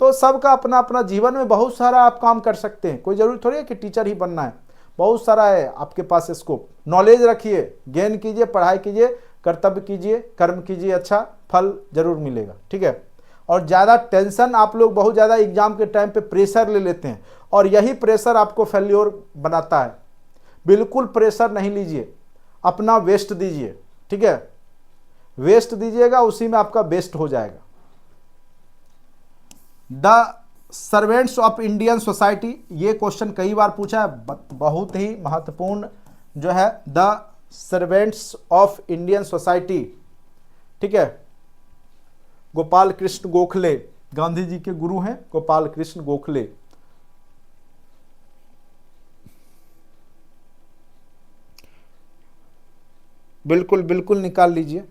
S1: तो सबका अपना अपना जीवन में बहुत सारा आप काम कर सकते हैं, कोई ज़रूरी थोड़ी है कि टीचर ही बनना है, बहुत सारा है आपके पास स्कोप। नॉलेज रखिए, गेन कीजिए, पढ़ाई कीजिए, कर्तव्य कीजिए, कर्म कीजिए, अच्छा फल जरूर मिलेगा, ठीक है। और ज़्यादा टेंशन, आप लोग बहुत ज़्यादा एग्जाम के टाइम पे प्रेशर ले लेते हैं, और यही प्रेशर आपको फेल्योर बनाता है। बिल्कुल प्रेशर नहीं लीजिए, अपना वेस्ट दीजिए, ठीक है, वेस्ट दीजिएगा, उसी में आपका बेस्ट हो जाएगा। The servants of Indian society, ये क्वेश्चन कई बार पूछा है, बहुत ही महत्वपूर्ण जो है, the servants of Indian society, ठीक है। गोपाल कृष्ण गोखले, गांधी जी के गुरु हैं गोपाल कृष्ण गोखले। बिल्कुल बिल्कुल निकाल लीजिए।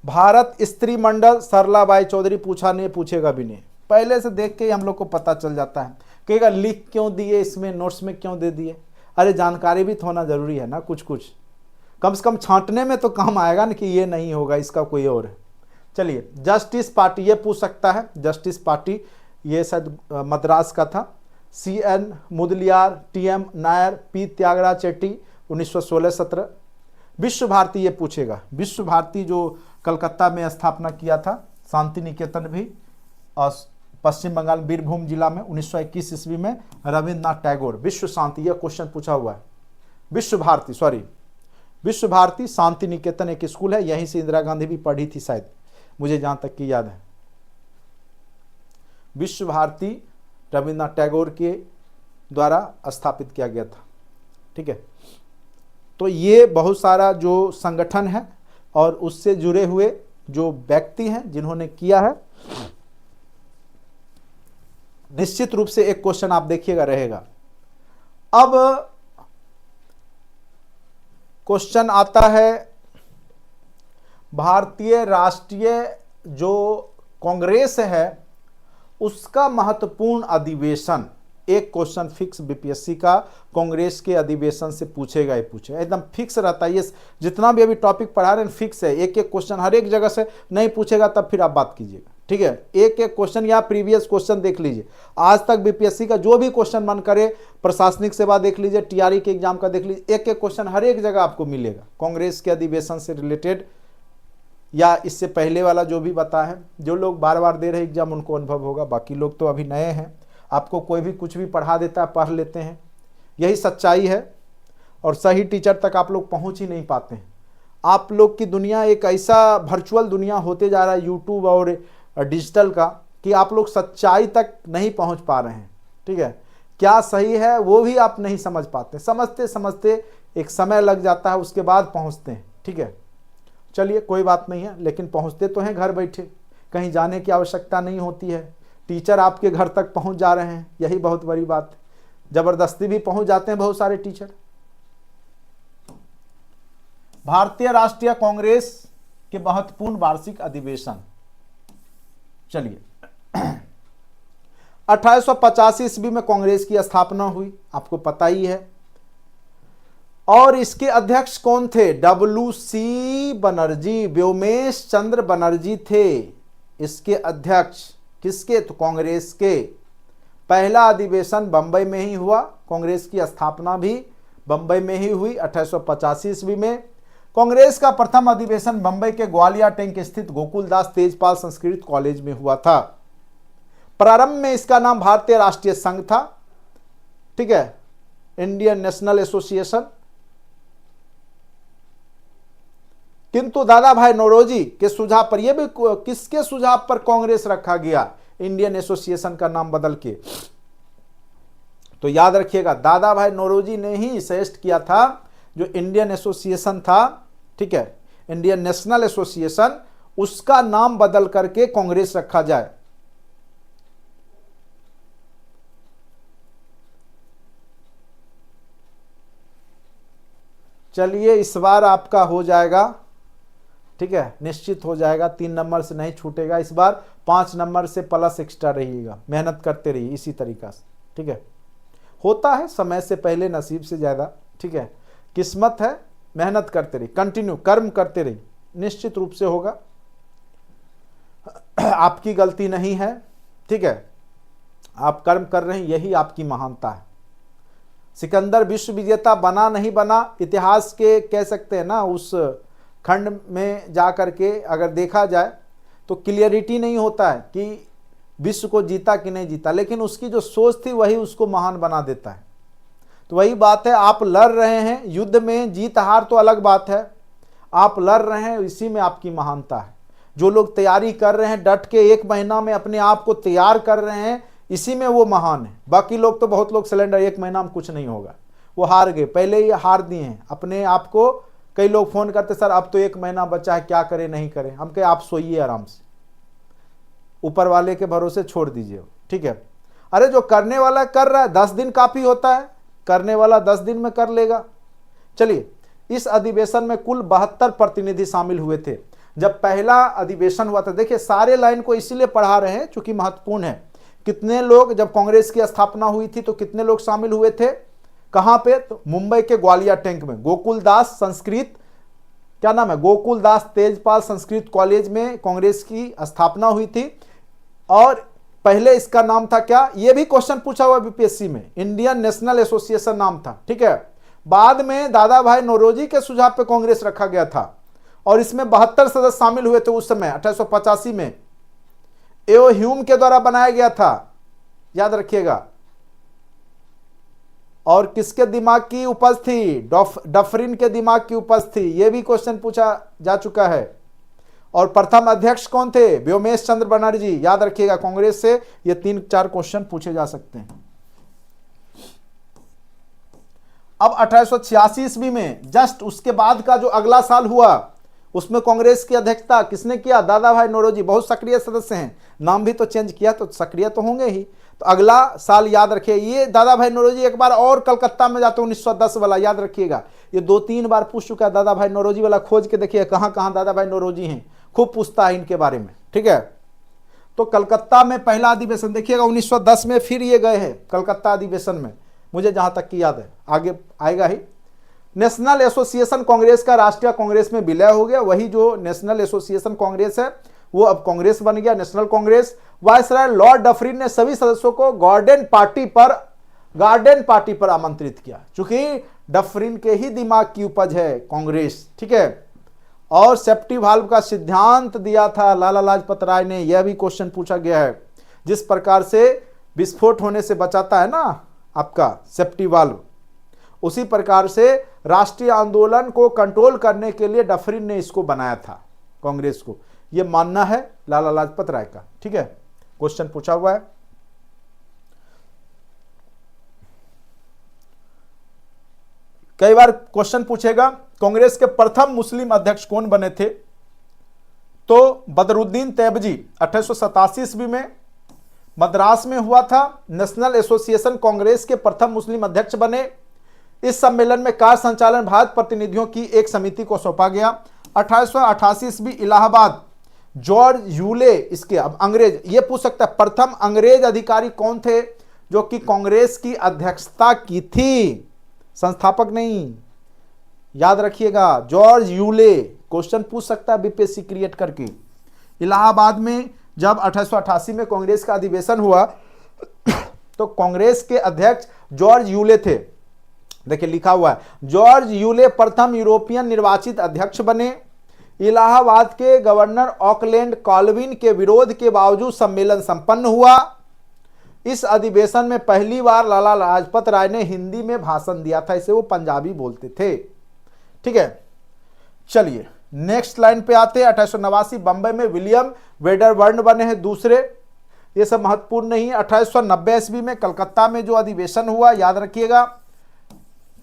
S1: भारत स्त्री मंडल, सरलाबाई चौधरी, पूछा नहीं, पूछेगा भी नहीं, पहले से देख के ही हम लोग को पता चल जाता है। कहेगा लिख क्यों दिए, इसमें नोट्स में क्यों दे दिए, अरे जानकारी भी तो होना जरूरी है ना, कुछ कुछ कम से कम छांटने में तो काम आएगा ना कि ये नहीं होगा, इसका कोई और है। चलिए, जस्टिस पार्टी, ये पूछ सकता है, जस्टिस पार्टी ये शायद मद्रास का था। CN Mudaliar, TM Nair, P Tyagaraja Chetty, 1916-17। विश्व भारती ये पूछेगा, विश्व भारती जो कलकत्ता में स्थापना किया था, शांति निकेतन भी, और पश्चिम बंगाल बीरभूम जिला में 1921 ईस्वी में रविन्द्रनाथ टैगोर। विश्व शांति, यह क्वेश्चन पूछा हुआ है, विश्व भारती, सॉरी विश्व भारती शांति निकेतन एक स्कूल है, यहीं से इंदिरा गांधी भी पढ़ी थी शायद, मुझे जहां तक की याद है। विश्व भारती रविन्द्रनाथ टैगोर के द्वारा स्थापित किया गया था। ठीक है, तो ये बहुत सारा जो संगठन है और उससे जुड़े हुए जो व्यक्ति हैं जिन्होंने किया है, निश्चित रूप से एक क्वेश्चन आप देखिएगा रहेगा। अब क्वेश्चन आता है भारतीय राष्ट्रीय जो कांग्रेस है उसका महत्वपूर्ण अधिवेशन, एक क्वेश्चन फिक्स बीपीएससी का कांग्रेस के अधिवेशन से पूछेगा ही पूछेगा, एकदम फिक्स रहता है। ये जितना भी अभी टॉपिक पढ़ा रहे हैं फिक्स है, एक एक क्वेश्चन हर एक जगह से नहीं पूछेगा तब फिर आप बात कीजिएगा। ठीक है, एक एक क्वेश्चन या प्रीवियस क्वेश्चन देख लीजिए, आज तक बीपीएससी का जो भी क्वेश्चन मन करे, प्रशासनिक सेवा देख लीजिए, टीआरई के एग्जाम का देख लीजिए, एक एक क्वेश्चन हर एक जगह आपको मिलेगा कांग्रेस के अधिवेशन से रिलेटेड या इससे पहले वाला जो भी बता है। जो लोग बार बार दे रहे एग्जाम उनको अनुभव होगा, बाकी लोग तो अभी नए हैं, आपको कोई भी कुछ भी पढ़ा देता है, पढ़ लेते हैं, यही सच्चाई है। और सही टीचर तक आप लोग पहुंच ही नहीं पाते हैं। आप लोग की दुनिया एक ऐसा वर्चुअल दुनिया होते जा रहा है यूट्यूब और डिजिटल का, कि आप लोग सच्चाई तक नहीं पहुंच पा रहे हैं। ठीक है, क्या सही है वो भी आप नहीं समझ पाते, समझते समझते एक समय लग जाता है, उसके बाद पहुंचते हैं। ठीक है, चलिए कोई बात नहीं है, लेकिन पहुंचते तो हैं घर बैठे, कहीं जाने की आवश्यकता नहीं होती है, टीचर आपके घर तक पहुंच जा रहे हैं, यही बहुत बड़ी बात है। जबरदस्ती भी पहुंच जाते हैं बहुत सारे टीचर। भारतीय राष्ट्रीय कांग्रेस के महत्वपूर्ण वार्षिक अधिवेशन, चलिए 1885 ईस्वी में कांग्रेस की स्थापना हुई, आपको पता ही है। और इसके अध्यक्ष कौन थे? WC बनर्जी, व्योमेश चंद्र बनर्जी थे इसके अध्यक्ष। किसके? तो कांग्रेस के। पहला अधिवेशन बंबई में ही हुआ, कांग्रेस की स्थापना भी बंबई में ही हुई 1885 ईस्वी में। कांग्रेस का प्रथम अधिवेशन बंबई के ग्वालिया टैंक स्थित गोकुलदास तेजपाल संस्कृत कॉलेज में हुआ था। प्रारंभ में इसका नाम भारतीय राष्ट्रीय संघ था, ठीक है, इंडियन नेशनल एसोसिएशन। किंतु दादा भाई नौरोजी के सुझाव पर, यह भी किसके सुझाव पर कांग्रेस रखा गया इंडियन एसोसिएशन का नाम बदल के? तो याद रखिएगा, दादा भाई नौरोजी ने ही सजेस्ट किया था जो इंडियन एसोसिएशन था, ठीक है, इंडियन नेशनल एसोसिएशन, उसका नाम बदल करके कांग्रेस रखा जाए। चलिए इस बार आपका हो जाएगा, ठीक है, निश्चित हो जाएगा, 3 नंबर से नहीं छूटेगा इस बार, 5 नंबर से प्लस एक्स्ट्रा रहिएगा, मेहनत करते रहिए इसी तरीका से, ठीक है। होता है समय से पहले नसीब से ज़्यादा, ठीक है, किस्मत है, मेहनत करते रहिए, कंटिन्यू कर्म करते रहिए, निश्चित रूप से होगा। आपकी गलती नहीं है, ठीक है, आप कर्म कर रहे हैं, यही आपकी महानता है। सिकंदर विश्व विजेता बना नहीं बना, इतिहास के कह सकते हैं ना, उस खंड में जा करके अगर देखा जाए तो क्लियरिटी नहीं होता है कि विश्व को जीता कि नहीं जीता, लेकिन उसकी जो सोच थी वही उसको महान बना देता है। तो वही बात है, आप लड़ रहे हैं युद्ध में, जीत हार तो अलग बात है, आप लड़ रहे हैं, इसी में आपकी महानता है। जो लोग तैयारी कर रहे हैं, डट के 1 महीना में अपने आप को तैयार कर रहे हैं, इसी में वो महान है। बाकी लोग तो, बहुत लोग सिलेंडर 1 महीना में कुछ नहीं होगा, वो हार गए, पहले ही हार दिए हैं अपने आप को। कई लोग फोन करते, सर अब तो 1 महीना बचा है, क्या करें नहीं करें। हम कहे आप सोइए आराम से, ऊपर वाले के भरोसे छोड़ दीजिए, ठीक है। अरे जो करने वाला कर रहा है, 10 दिन काफी होता है, करने वाला 10 दिन में कर लेगा। चलिए, इस अधिवेशन में कुल 72 प्रतिनिधि शामिल हुए थे। जब पहला अधिवेशन हुआ था, देखिए सारे लाइन को इसीलिए पढ़ा रहे हैं चूंकि महत्वपूर्ण है। कितने लोग, जब कांग्रेस की स्थापना हुई थी तो कितने लोग शामिल हुए थे, कहां पे? तो मुंबई के ग्वालिया टैंक में, गोकुलदास संस्कृत, क्या नाम है, गोकुलदास तेजपाल संस्कृत कॉलेज में कांग्रेस की स्थापना हुई थी। और पहले इसका नाम था क्या, यह भी क्वेश्चन पूछा हुआ बीपीएससी में, इंडियन नेशनल एसोसिएशन नाम था, ठीक है। बाद में दादा भाई नौरोजी के सुझाव पे कांग्रेस रखा गया था और इसमें 72 सदस्य शामिल हुए थे उस समय 1885 में। एओ ह्यूम के द्वारा बनाया गया था, याद रखिएगा। और किसके दिमाग की उपज थी? डफरिन के दिमाग की उपज थी। यह भी क्वेश्चन पूछा जा चुका है। और प्रथम अध्यक्ष कौन थे? व्योमेश चंद्र बनर्जी। याद रखिएगा, कांग्रेस से ये 3-4 क्वेश्चन पूछे जा सकते हैं। अब 1886 ईस्वी में जस्ट उसके बाद का जो अगला साल हुआ, उसमें कांग्रेस की अध्यक्षता किसने किया? दादा भाई नौरोजी। बहुत सक्रिय सदस्य हैं, नाम भी तो चेंज किया तो सक्रिय तो होंगे ही। तो अगला साल याद रखिए, ये दादा भाई नौरोजी एक बार और कलकत्ता में जाते 1910 वाला, याद रखिएगा। ये 2-3 बार पूछ चुका है दादा भाई नौरोजी वाला, खोज के देखिए कहां कहां दादा भाई नौरोजी हैं, खूब पूछता है इनके बारे में। ठीक है, तो कलकत्ता में पहला अधिवेशन देखिएगा 1910 में, फिर ये गए हैं कलकत्ता अधिवेशन में, मुझे जहां तक की याद है, आगे आएगा ही। नेशनल एसोसिएशन कांग्रेस का राष्ट्रीय कांग्रेस में विलय हो गया। वही जो नेशनल एसोसिएशन कांग्रेस है वो अब कांग्रेस बन गया, national Congress. Viceroy Lord Dufferin ने सभी सदस्यों को गार्डन पार्टी पर आमंत्रित किया, क्योंकि डफरिन के ही दिमाग की उपज है कांग्रेस। ठीक है, और सेफ्टी वाल्व का सिद्धांत दिया था लाला लाजपत राय ने, यह भी क्वेश्चन पूछा गया है। जिस प्रकार से विस्फोट होने से बचाता है ना आपका सेफ्टी वाल्व, उसी प्रकार से राष्ट्रीय आंदोलन को कंट्रोल करने के लिए डफरिन ने इसको बनाया था, कांग्रेस को। यह मानना है लाला लाजपत राय का। ठीक है, क्वेश्चन पूछा हुआ है। कई बार क्वेश्चन पूछेगा कांग्रेस के प्रथम मुस्लिम अध्यक्ष कौन बने थे? तो बदरुद्दीन तैयबजी 1887 ईस्वी में मद्रास में हुआ था। नेशनल एसोसिएशन कांग्रेस के प्रथम मुस्लिम अध्यक्ष बने। इस सम्मेलन में कार्य संचालन भारत प्रतिनिधियों की एक समिति को सौंपा गया। 1888 ईस्वी इलाहाबाद, जॉर्ज यूले, इसके अब अंग्रेज, ये पूछ सकता है प्रथम अंग्रेज अधिकारी कौन थे जो कि कांग्रेस की अध्यक्षता की थी? संस्थापक नहीं, याद रखिएगा, जॉर्ज यूले। क्वेश्चन पूछ सकता है बीपीएससी क्रिएट करके। इलाहाबाद में जब 1888 में कांग्रेस का अधिवेशन हुआ तो कांग्रेस के अध्यक्ष जॉर्ज यूले थे। देखिए लिखा हुआ है, जॉर्ज यूले प्रथम यूरोपियन निर्वाचित अध्यक्ष बने। इलाहाबाद के गवर्नर ऑकलैंड कॉल्विन के विरोध के बावजूद सम्मेलन संपन्न हुआ। इस अधिवेशन में पहली बार लाला लाजपत राय ने हिंदी में भाषण दिया था, इसे वो पंजाबी बोलते थे। ठीक है, चलिए नेक्स्ट लाइन पे आते हैं। 1889 बंबई में विलियम वेडरबर्न बने हैं दूसरे, ये सब महत्वपूर्ण नहीं है। 1890 ईस्वी में कलकत्ता में जो अधिवेशन हुआ, याद रखिएगा,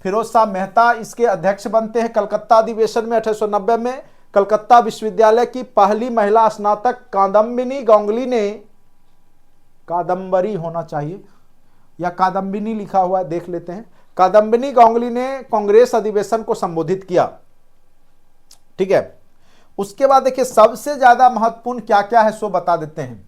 S1: फिरोज शाह मेहता इसके अध्यक्ष बनते हैं कलकत्ता अधिवेशन में। 1890 में कलकत्ता विश्वविद्यालय की पहली महिला स्नातक कादम्बिनी गांगुली ने, कादम्बरी होना चाहिए या कादम्बिनी लिखा हुआ है, देख लेते हैं, कादम्बिनी गांगुली ने कांग्रेस अधिवेशन को संबोधित किया। ठीक है, उसके बाद देखिए सबसे ज्यादा महत्वपूर्ण क्या क्या है सो बता देते हैं।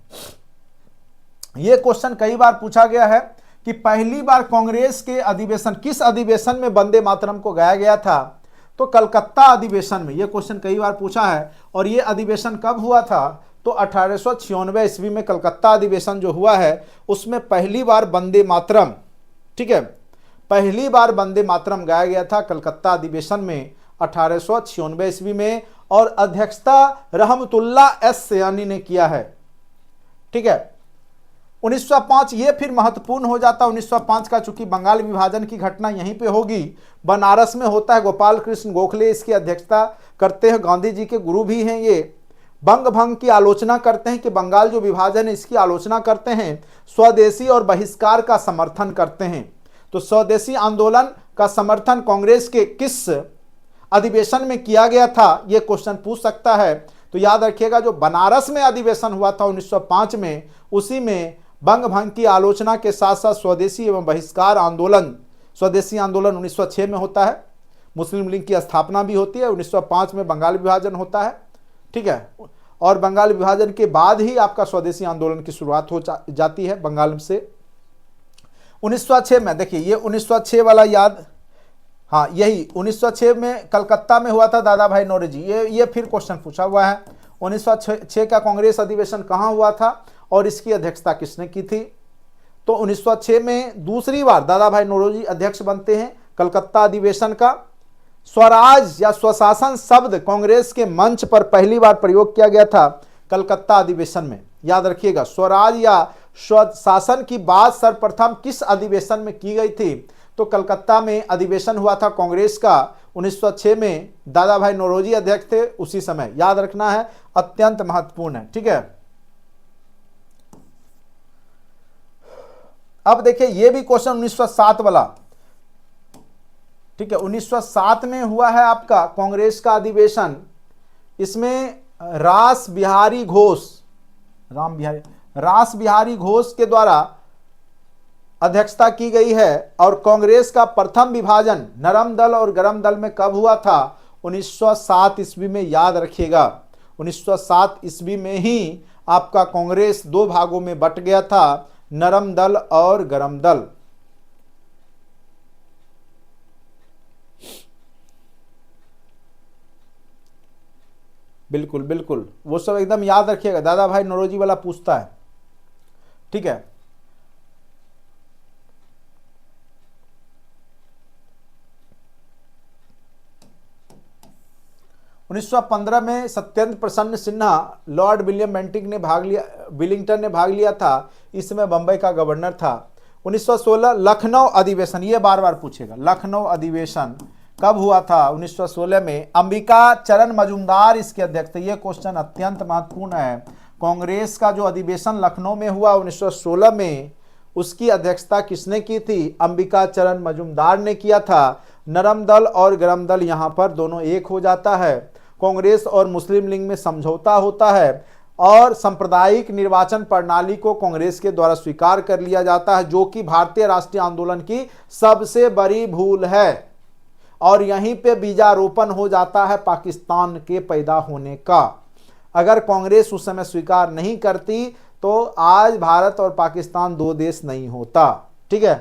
S1: यह क्वेश्चन कई बार पूछा गया है कि पहली बार कांग्रेस के अधिवेशन, किस अधिवेशन में वंदे मातरम को गाया गया था? तो कलकत्ता अधिवेशन में। यह क्वेश्चन कई बार पूछा है। और यह अधिवेशन कब हुआ था? तो 1896 ईस्वी में कलकत्ता अधिवेशन जो हुआ है उसमें पहली बार वंदे मातरम, ठीक है, पहली बार वंदे मातरम गाया गया था कलकत्ता अधिवेशन में 1896 ईस्वी में। और अध्यक्षता रहमतुल्ला एस सयानी ने किया है। ठीक है, 1905 ये फिर महत्वपूर्ण हो जाता है 1905 का, चूंकि बंगाल विभाजन की घटना यहीं पे होगी, बनारस में होता है। गोपाल कृष्ण गोखले इसकी अध्यक्षता करते हैं, गांधी जी के गुरु भी हैं। ये बंग भंग की आलोचना करते हैं कि बंगाल जो विभाजन है इसकी आलोचना करते हैं, स्वदेशी और बहिष्कार का समर्थन करते हैं। तो स्वदेशी आंदोलन का समर्थन कांग्रेस के किस अधिवेशन में किया गया था, यह क्वेश्चन पूछ सकता है। तो याद रखिएगा जो बनारस में अधिवेशन हुआ था 1905 में, उसी में बंग भंग की आलोचना के साथ साथ स्वदेशी एवं बहिष्कार आंदोलन, स्वदेशी आंदोलन 1906 में होता है, मुस्लिम लीग की स्थापना भी होती है, 1905 में बंगाल विभाजन होता है। ठीक है, और बंगाल विभाजन के बाद ही आपका स्वदेशी आंदोलन की शुरुआत हो जाती है बंगाल से। 1906 में देखिए, ये 1906 वाला याद, हाँ यही 1906 में कलकत्ता में हुआ था दादा भाई नौरोजी। ये फिर क्वेश्चन पूछा हुआ है, 1906 का कांग्रेस अधिवेशन कहाँ हुआ था और इसकी अध्यक्षता किसने की थी? तो 1906 में दूसरी बार दादा भाई नौरोजी अध्यक्ष बनते हैं कलकत्ता अधिवेशन का। स्वराज या स्वशासन शब्द कांग्रेस के मंच पर पहली बार प्रयोग किया गया था कलकत्ता अधिवेशन में। याद रखिएगा, स्वराज या स्वशासन की बात सर्वप्रथम किस अधिवेशन में की गई थी? तो कलकत्ता में अधिवेशन हुआ था कांग्रेस का 1906 में, दादा भाई नौरोजी अध्यक्ष थे उसी समय, याद रखना है, अत्यंत महत्वपूर्ण है। ठीक है, अब देखिए ये भी क्वेश्चन 1907 वाला, ठीक है, 1907 में हुआ है आपका कांग्रेस का अधिवेशन। इसमें रास बिहारी घोष के द्वारा अध्यक्षता की गई है। और कांग्रेस का प्रथम विभाजन नरम दल और गरम दल में कब हुआ था? 1907 ईस्वी में, याद रखिएगा 1907 ईस्वी में ही आपका कांग्रेस दो भागों में बट गया था, नरम दल और गरम दल। बिल्कुल बिल्कुल, वो सब एकदम याद रखिएगा, दादा भाई नौरोजी वाला पूछता है। ठीक है, उन्नीस 1915 में सत्येंद्र प्रसन्न सिन्हा, लॉर्ड विलियम विलिंगटन ने भाग लिया था, इस समय बंबई का गवर्नर था। 1916 लखनऊ अधिवेशन, ये बार बार पूछेगा, लखनऊ अधिवेशन कब हुआ था? 1916 में। अंबिका चरण मजूमदार इसके अध्यक्ष थे, ये क्वेश्चन अत्यंत महत्वपूर्ण है। कांग्रेस का जो अधिवेशन लखनऊ में हुआ 1916 में, उसकी अध्यक्षता किसने की थी? अंबिका चरण मजूमदार ने किया था। नरम दल और गरम दल यहां पर दोनों एक हो जाता है। कांग्रेस और मुस्लिम लीग में समझौता होता है और सांप्रदायिक निर्वाचन प्रणाली को कांग्रेस के द्वारा स्वीकार कर लिया जाता है, जो कि भारतीय राष्ट्रीय आंदोलन की सबसे बड़ी भूल है। और यहीं पे बीजारोपण हो जाता है पाकिस्तान के पैदा होने का। अगर कांग्रेस उस समय स्वीकार नहीं करती तो आज भारत और पाकिस्तान दो देश नहीं होता। ठीक है,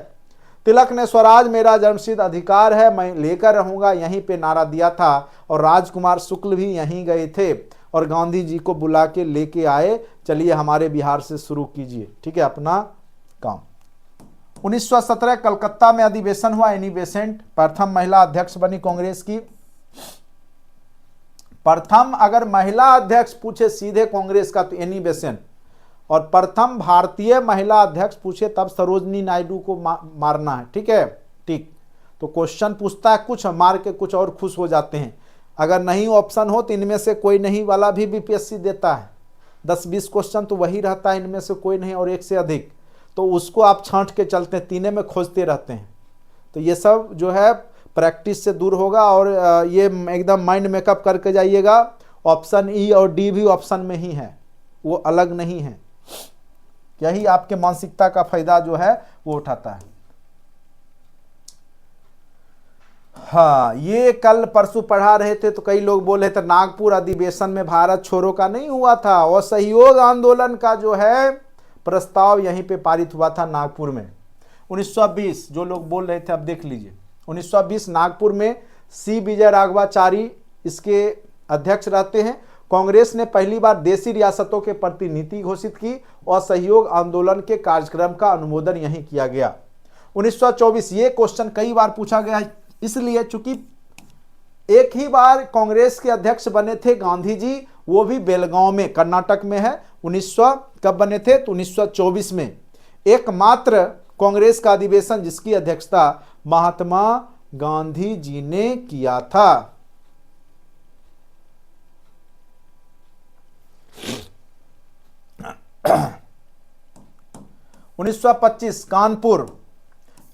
S1: तिलक ने स्वराज मेरा जन्मसिद्ध अधिकार है, मैं लेकर रहूंगा, यहीं पे नारा दिया था। और राजकुमार शुक्ल भी यहीं गए थे और गांधी जी को बुला के लेके आए, चलिए हमारे बिहार से शुरू कीजिए, ठीक है, अपना काम। 1917 कलकत्ता में अधिवेशन हुआ, एनी बेसेंट प्रथम महिला अध्यक्ष बनी कांग्रेस की। प्रथम अगर महिला अध्यक्ष पूछे सीधे कांग्रेस का तो एनी बेसेंट, और प्रथम भारतीय महिला अध्यक्ष पूछे तब सरोजनी नायडू को मारना है। ठीक है, ठीक, तो क्वेश्चन पूछता है कुछ, मार के कुछ और खुश हो जाते हैं। अगर नहीं ऑप्शन हो तो इनमें से कोई नहीं वाला भी बीपीएससी देता है, 10-20 क्वेश्चन तो वही रहता है, इनमें से कोई नहीं और एक से अधिक, तो उसको आप छांट के चलते हैं, तीनों में खोजते रहते हैं। तो ये सब जो है प्रैक्टिस से दूर होगा और ये एकदम माइंड मेकअप करके जाइएगा। ऑप्शन ई और डी भी ऑप्शन में ही है, वो अलग नहीं है। यही आपके मानसिकता का फायदा जो है वो उठाता है। हाँ, ये कल परसों पढ़ा रहे थे तो कई लोग बोले थे नागपुर अधिवेशन में भारत छोड़ो का नहीं हुआ था, और असहयोग आंदोलन का जो है प्रस्ताव यहीं पे पारित हुआ था नागपुर में 1920। जो लोग बोल रहे थे अब देख लीजिए, 1920 नागपुर में सी विजय राघवाचारी इसके अध्यक्ष रहते हैं। कांग्रेस ने पहली बार देशी रियासतों के प्रति नीति घोषित की और सहयोग आंदोलन के कार्यक्रम का अनुमोदन यहीं किया गया। 1924 ये क्वेश्चन कई बार पूछा गया है, इसलिए चूंकि एक ही बार कांग्रेस के अध्यक्ष बने थे गांधी जी, वो भी बेलगांव में, कर्नाटक में है। 1900 कब बने थे? तो 1924 में। एकमात्र कांग्रेस का अधिवेशन जिसकी अध्यक्षता महात्मा गांधी जी ने किया था। उन्नीस 1925 कानपुर,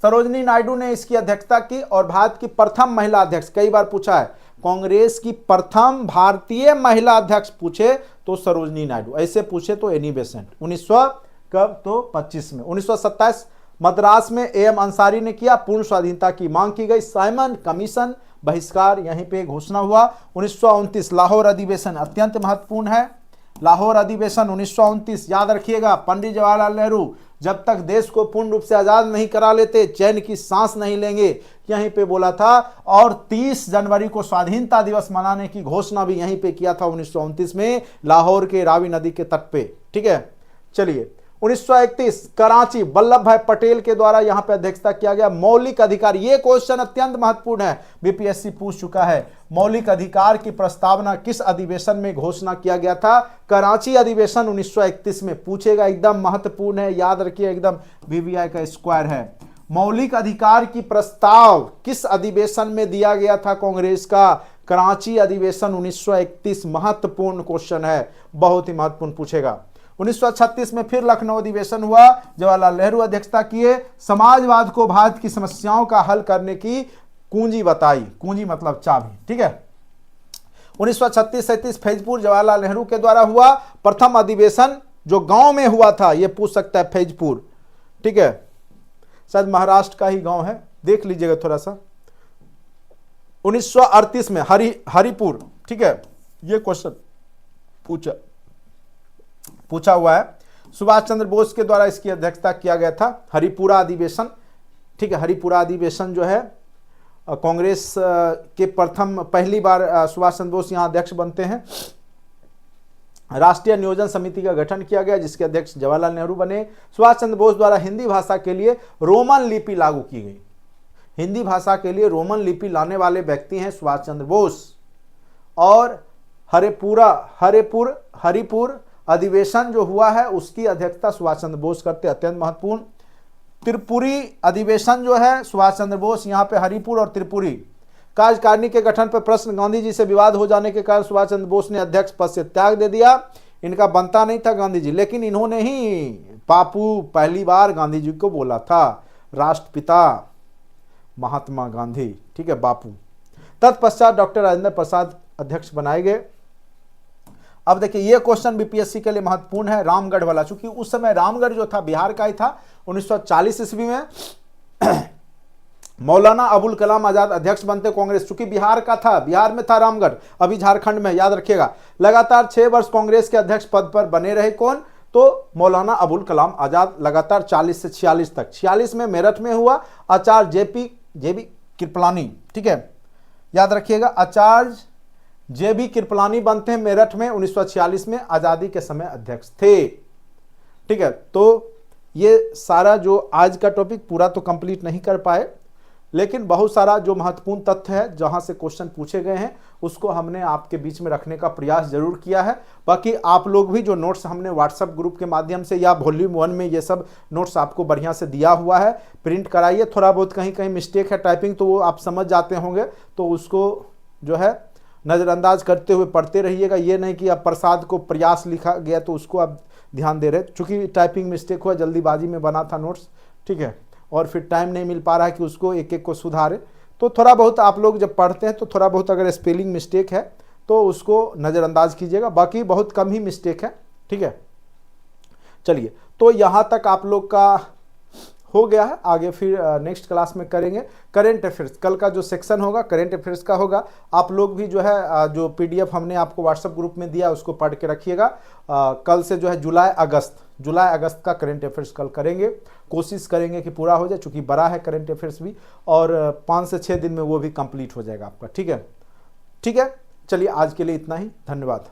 S1: सरोजनी नायडू ने इसकी अध्यक्षता की और भारत की प्रथम महिला अध्यक्ष, कई बार पूछा है, कांग्रेस की प्रथम भारतीय महिला अध्यक्ष पूछे तो सरोजनी नायडू, ऐसे पूछे तो एनी बेसेंट। 1900 कब? तो 25 में। 1927 मद्रास में एम अंसारी ने किया, पूर्ण स्वाधीनता की मांग की गई, साइमन कमीशन बहिष्कार यहीं पे घोषणा हुआ। 1929 लाहौर अधिवेशन अत्यंत महत्वपूर्ण है। लाहौर अधिवेशन 1929 याद रखिएगा, पंडित जवाहरलाल नेहरू जब तक देश को पूर्ण रूप से आजाद नहीं करा लेते चैन की सांस नहीं लेंगे, यहीं पे बोला था। और 30 जनवरी को स्वाधीनता दिवस मनाने की घोषणा भी यहीं पे किया था 1929 में, लाहौर के रावी नदी के तट पे। ठीक है, चलिए 1931 कराची, वल्लभ भाई पटेल के द्वारा यहां पे अध्यक्षता किया गया। मौलिक अधिकार, ये क्वेश्चन अत्यंत महत्वपूर्ण है, बीपीएससी पूछ चुका है। मौलिक अधिकार की प्रस्तावना किस अधिवेशन में घोषणा किया गया था? कराची अधिवेशन 1931 में। पूछेगा, एकदम महत्वपूर्ण है, याद रखिए, एकदम वीवीआई का स्क्वायर है। मौलिक अधिकार की प्रस्ताव किस अधिवेशन में दिया गया था कांग्रेस का? कराची अधिवेशन 1931। महत्वपूर्ण क्वेश्चन है, बहुत ही महत्वपूर्ण पूछेगा। 1936 में फिर लखनऊ अधिवेशन हुआ, जवाहरलाल नेहरू अध्यक्षता किए। समाजवाद को भारत की समस्याओं का हल करने की कुंजी बताई। कुंजी मतलब चाबी, ठीक है। 1936-37 फैजपुर जवाहरलाल नेहरू के द्वारा हुआ। प्रथम अधिवेशन जो गांव में हुआ था, यह पूछ सकता है फैजपुर, ठीक है, शायद महाराष्ट्र का ही गांव है, देख लीजिएगा थोड़ा सा। 1938 में हरिपुर, ठीक है, यह क्वेश्चन पूछा हुआ है। सुभाष चंद्र बोस के द्वारा इसकी अध्यक्षता किया गया था, हरिपुरा अधिवेशन, ठीक है। हरिपुरा अधिवेशन जो है कांग्रेस के पहली बार सुभाष चंद्र बोस यहां अध्यक्ष बनते हैं। राष्ट्रीय नियोजन समिति का गठन किया गया, जिसके अध्यक्ष जवाहरलाल नेहरू बने। सुभाष चंद्र बोस द्वारा हिंदी भाषा के लिए रोमन लिपि लागू की गई। हिंदी भाषा के लिए रोमन लिपि लाने वाले व्यक्ति हैं सुभाष चंद्र बोस। और हरिपुर अधिवेशन जो हुआ है उसकी अध्यक्षता सुभाष चंद्र बोस करते, अत्यंत महत्वपूर्ण। त्रिपुरी अधिवेशन जो है सुभाष चंद्र बोस, यहां पे हरिपुर और त्रिपुरी। कार्यकारिणी के गठन पर प्रश्न, गांधी जी से विवाद हो जाने के कारण सुभाष चंद्र बोस ने अध्यक्ष पद से त्याग दे दिया। इनका बनता नहीं था गांधी जी, लेकिन इन्होंने ही बापू पहली बार गांधी जी को बोला था, राष्ट्रपिता महात्मा गांधी, ठीक है, बापू। तत्पश्चात डॉक्टर राजेंद्र प्रसाद अध्यक्ष बनाए गए। अब देखिए ये क्वेश्चन बीपीएससी के लिए महत्वपूर्ण है, रामगढ़ वाला, चूंकि उस समय रामगढ़ जो था बिहार का ही था। 1940 ईस्वी में मौलाना अबुल कलाम आजाद अध्यक्ष बनते कांग्रेस, चूंकि बिहार का था, बिहार में था रामगढ़, अभी झारखंड में, याद रखिएगा। लगातार 6 वर्ष कांग्रेस के अध्यक्ष पद पर बने रहे कौन? तो मौलाना अबुल कलाम आजाद, लगातार 40 से 46 तक। 46 में मेरठ में हुआ। आचार्य जेबी कृपलानी, ठीक है, याद रखिएगा, आचार्य जेबी कृपलानी बनते हैं मेरठ में। 1946 में आजादी के समय अध्यक्ष थे, ठीक है। तो ये सारा जो आज का टॉपिक पूरा तो कंप्लीट नहीं कर पाए, लेकिन बहुत सारा जो महत्वपूर्ण तथ्य है जहां से क्वेश्चन पूछे गए हैं उसको हमने आपके बीच में रखने का प्रयास जरूर किया है। बाकी आप लोग भी जो नोट्स हमने व्हाट्सएप ग्रुप के माध्यम से या वॉल्यूम 1 में ये सब नोट्स आपको बढ़िया से दिया हुआ है, प्रिंट कराइए। थोड़ा बहुत कहीं कहीं मिस्टेक है टाइपिंग, तो वो आप समझ जाते होंगे, तो उसको जो है नज़रअंदाज करते हुए पढ़ते रहिएगा। ये नहीं कि अब प्रसाद को प्रयास लिखा गया तो उसको आप ध्यान दे रहे, चूँकि टाइपिंग मिस्टेक हुआ, जल्दीबाजी में बना था नोट्स, ठीक है, और फिर टाइम नहीं मिल पा रहा है कि उसको एक एक को सुधारे। तो थोड़ा बहुत आप लोग जब पढ़ते हैं तो थोड़ा बहुत अगर स्पेलिंग मिस्टेक है तो उसको नज़रअंदाज कीजिएगा, बाकी बहुत कम ही मिस्टेक है, ठीक है। चलिए, तो यहाँ तक आप लोग का हो गया है। आगे फिर नेक्स्ट क्लास में करेंगे करेंट अफेयर्स। कल का जो सेक्शन होगा करेंट अफेयर्स का होगा। आप लोग भी जो है जो पीडीएफ हमने आपको व्हाट्सएप ग्रुप में दिया उसको पढ़ के रखिएगा। कल से जो है जुलाई अगस्त का करेंट अफेयर्स कल करेंगे, कोशिश करेंगे कि पूरा हो जाए, चूँकि बड़ा है करेंट अफेयर्स भी, और 5 से 6 दिन में वो भी कंप्लीट हो जाएगा आपका, ठीक है। चलिए, आज के लिए इतना ही, धन्यवाद।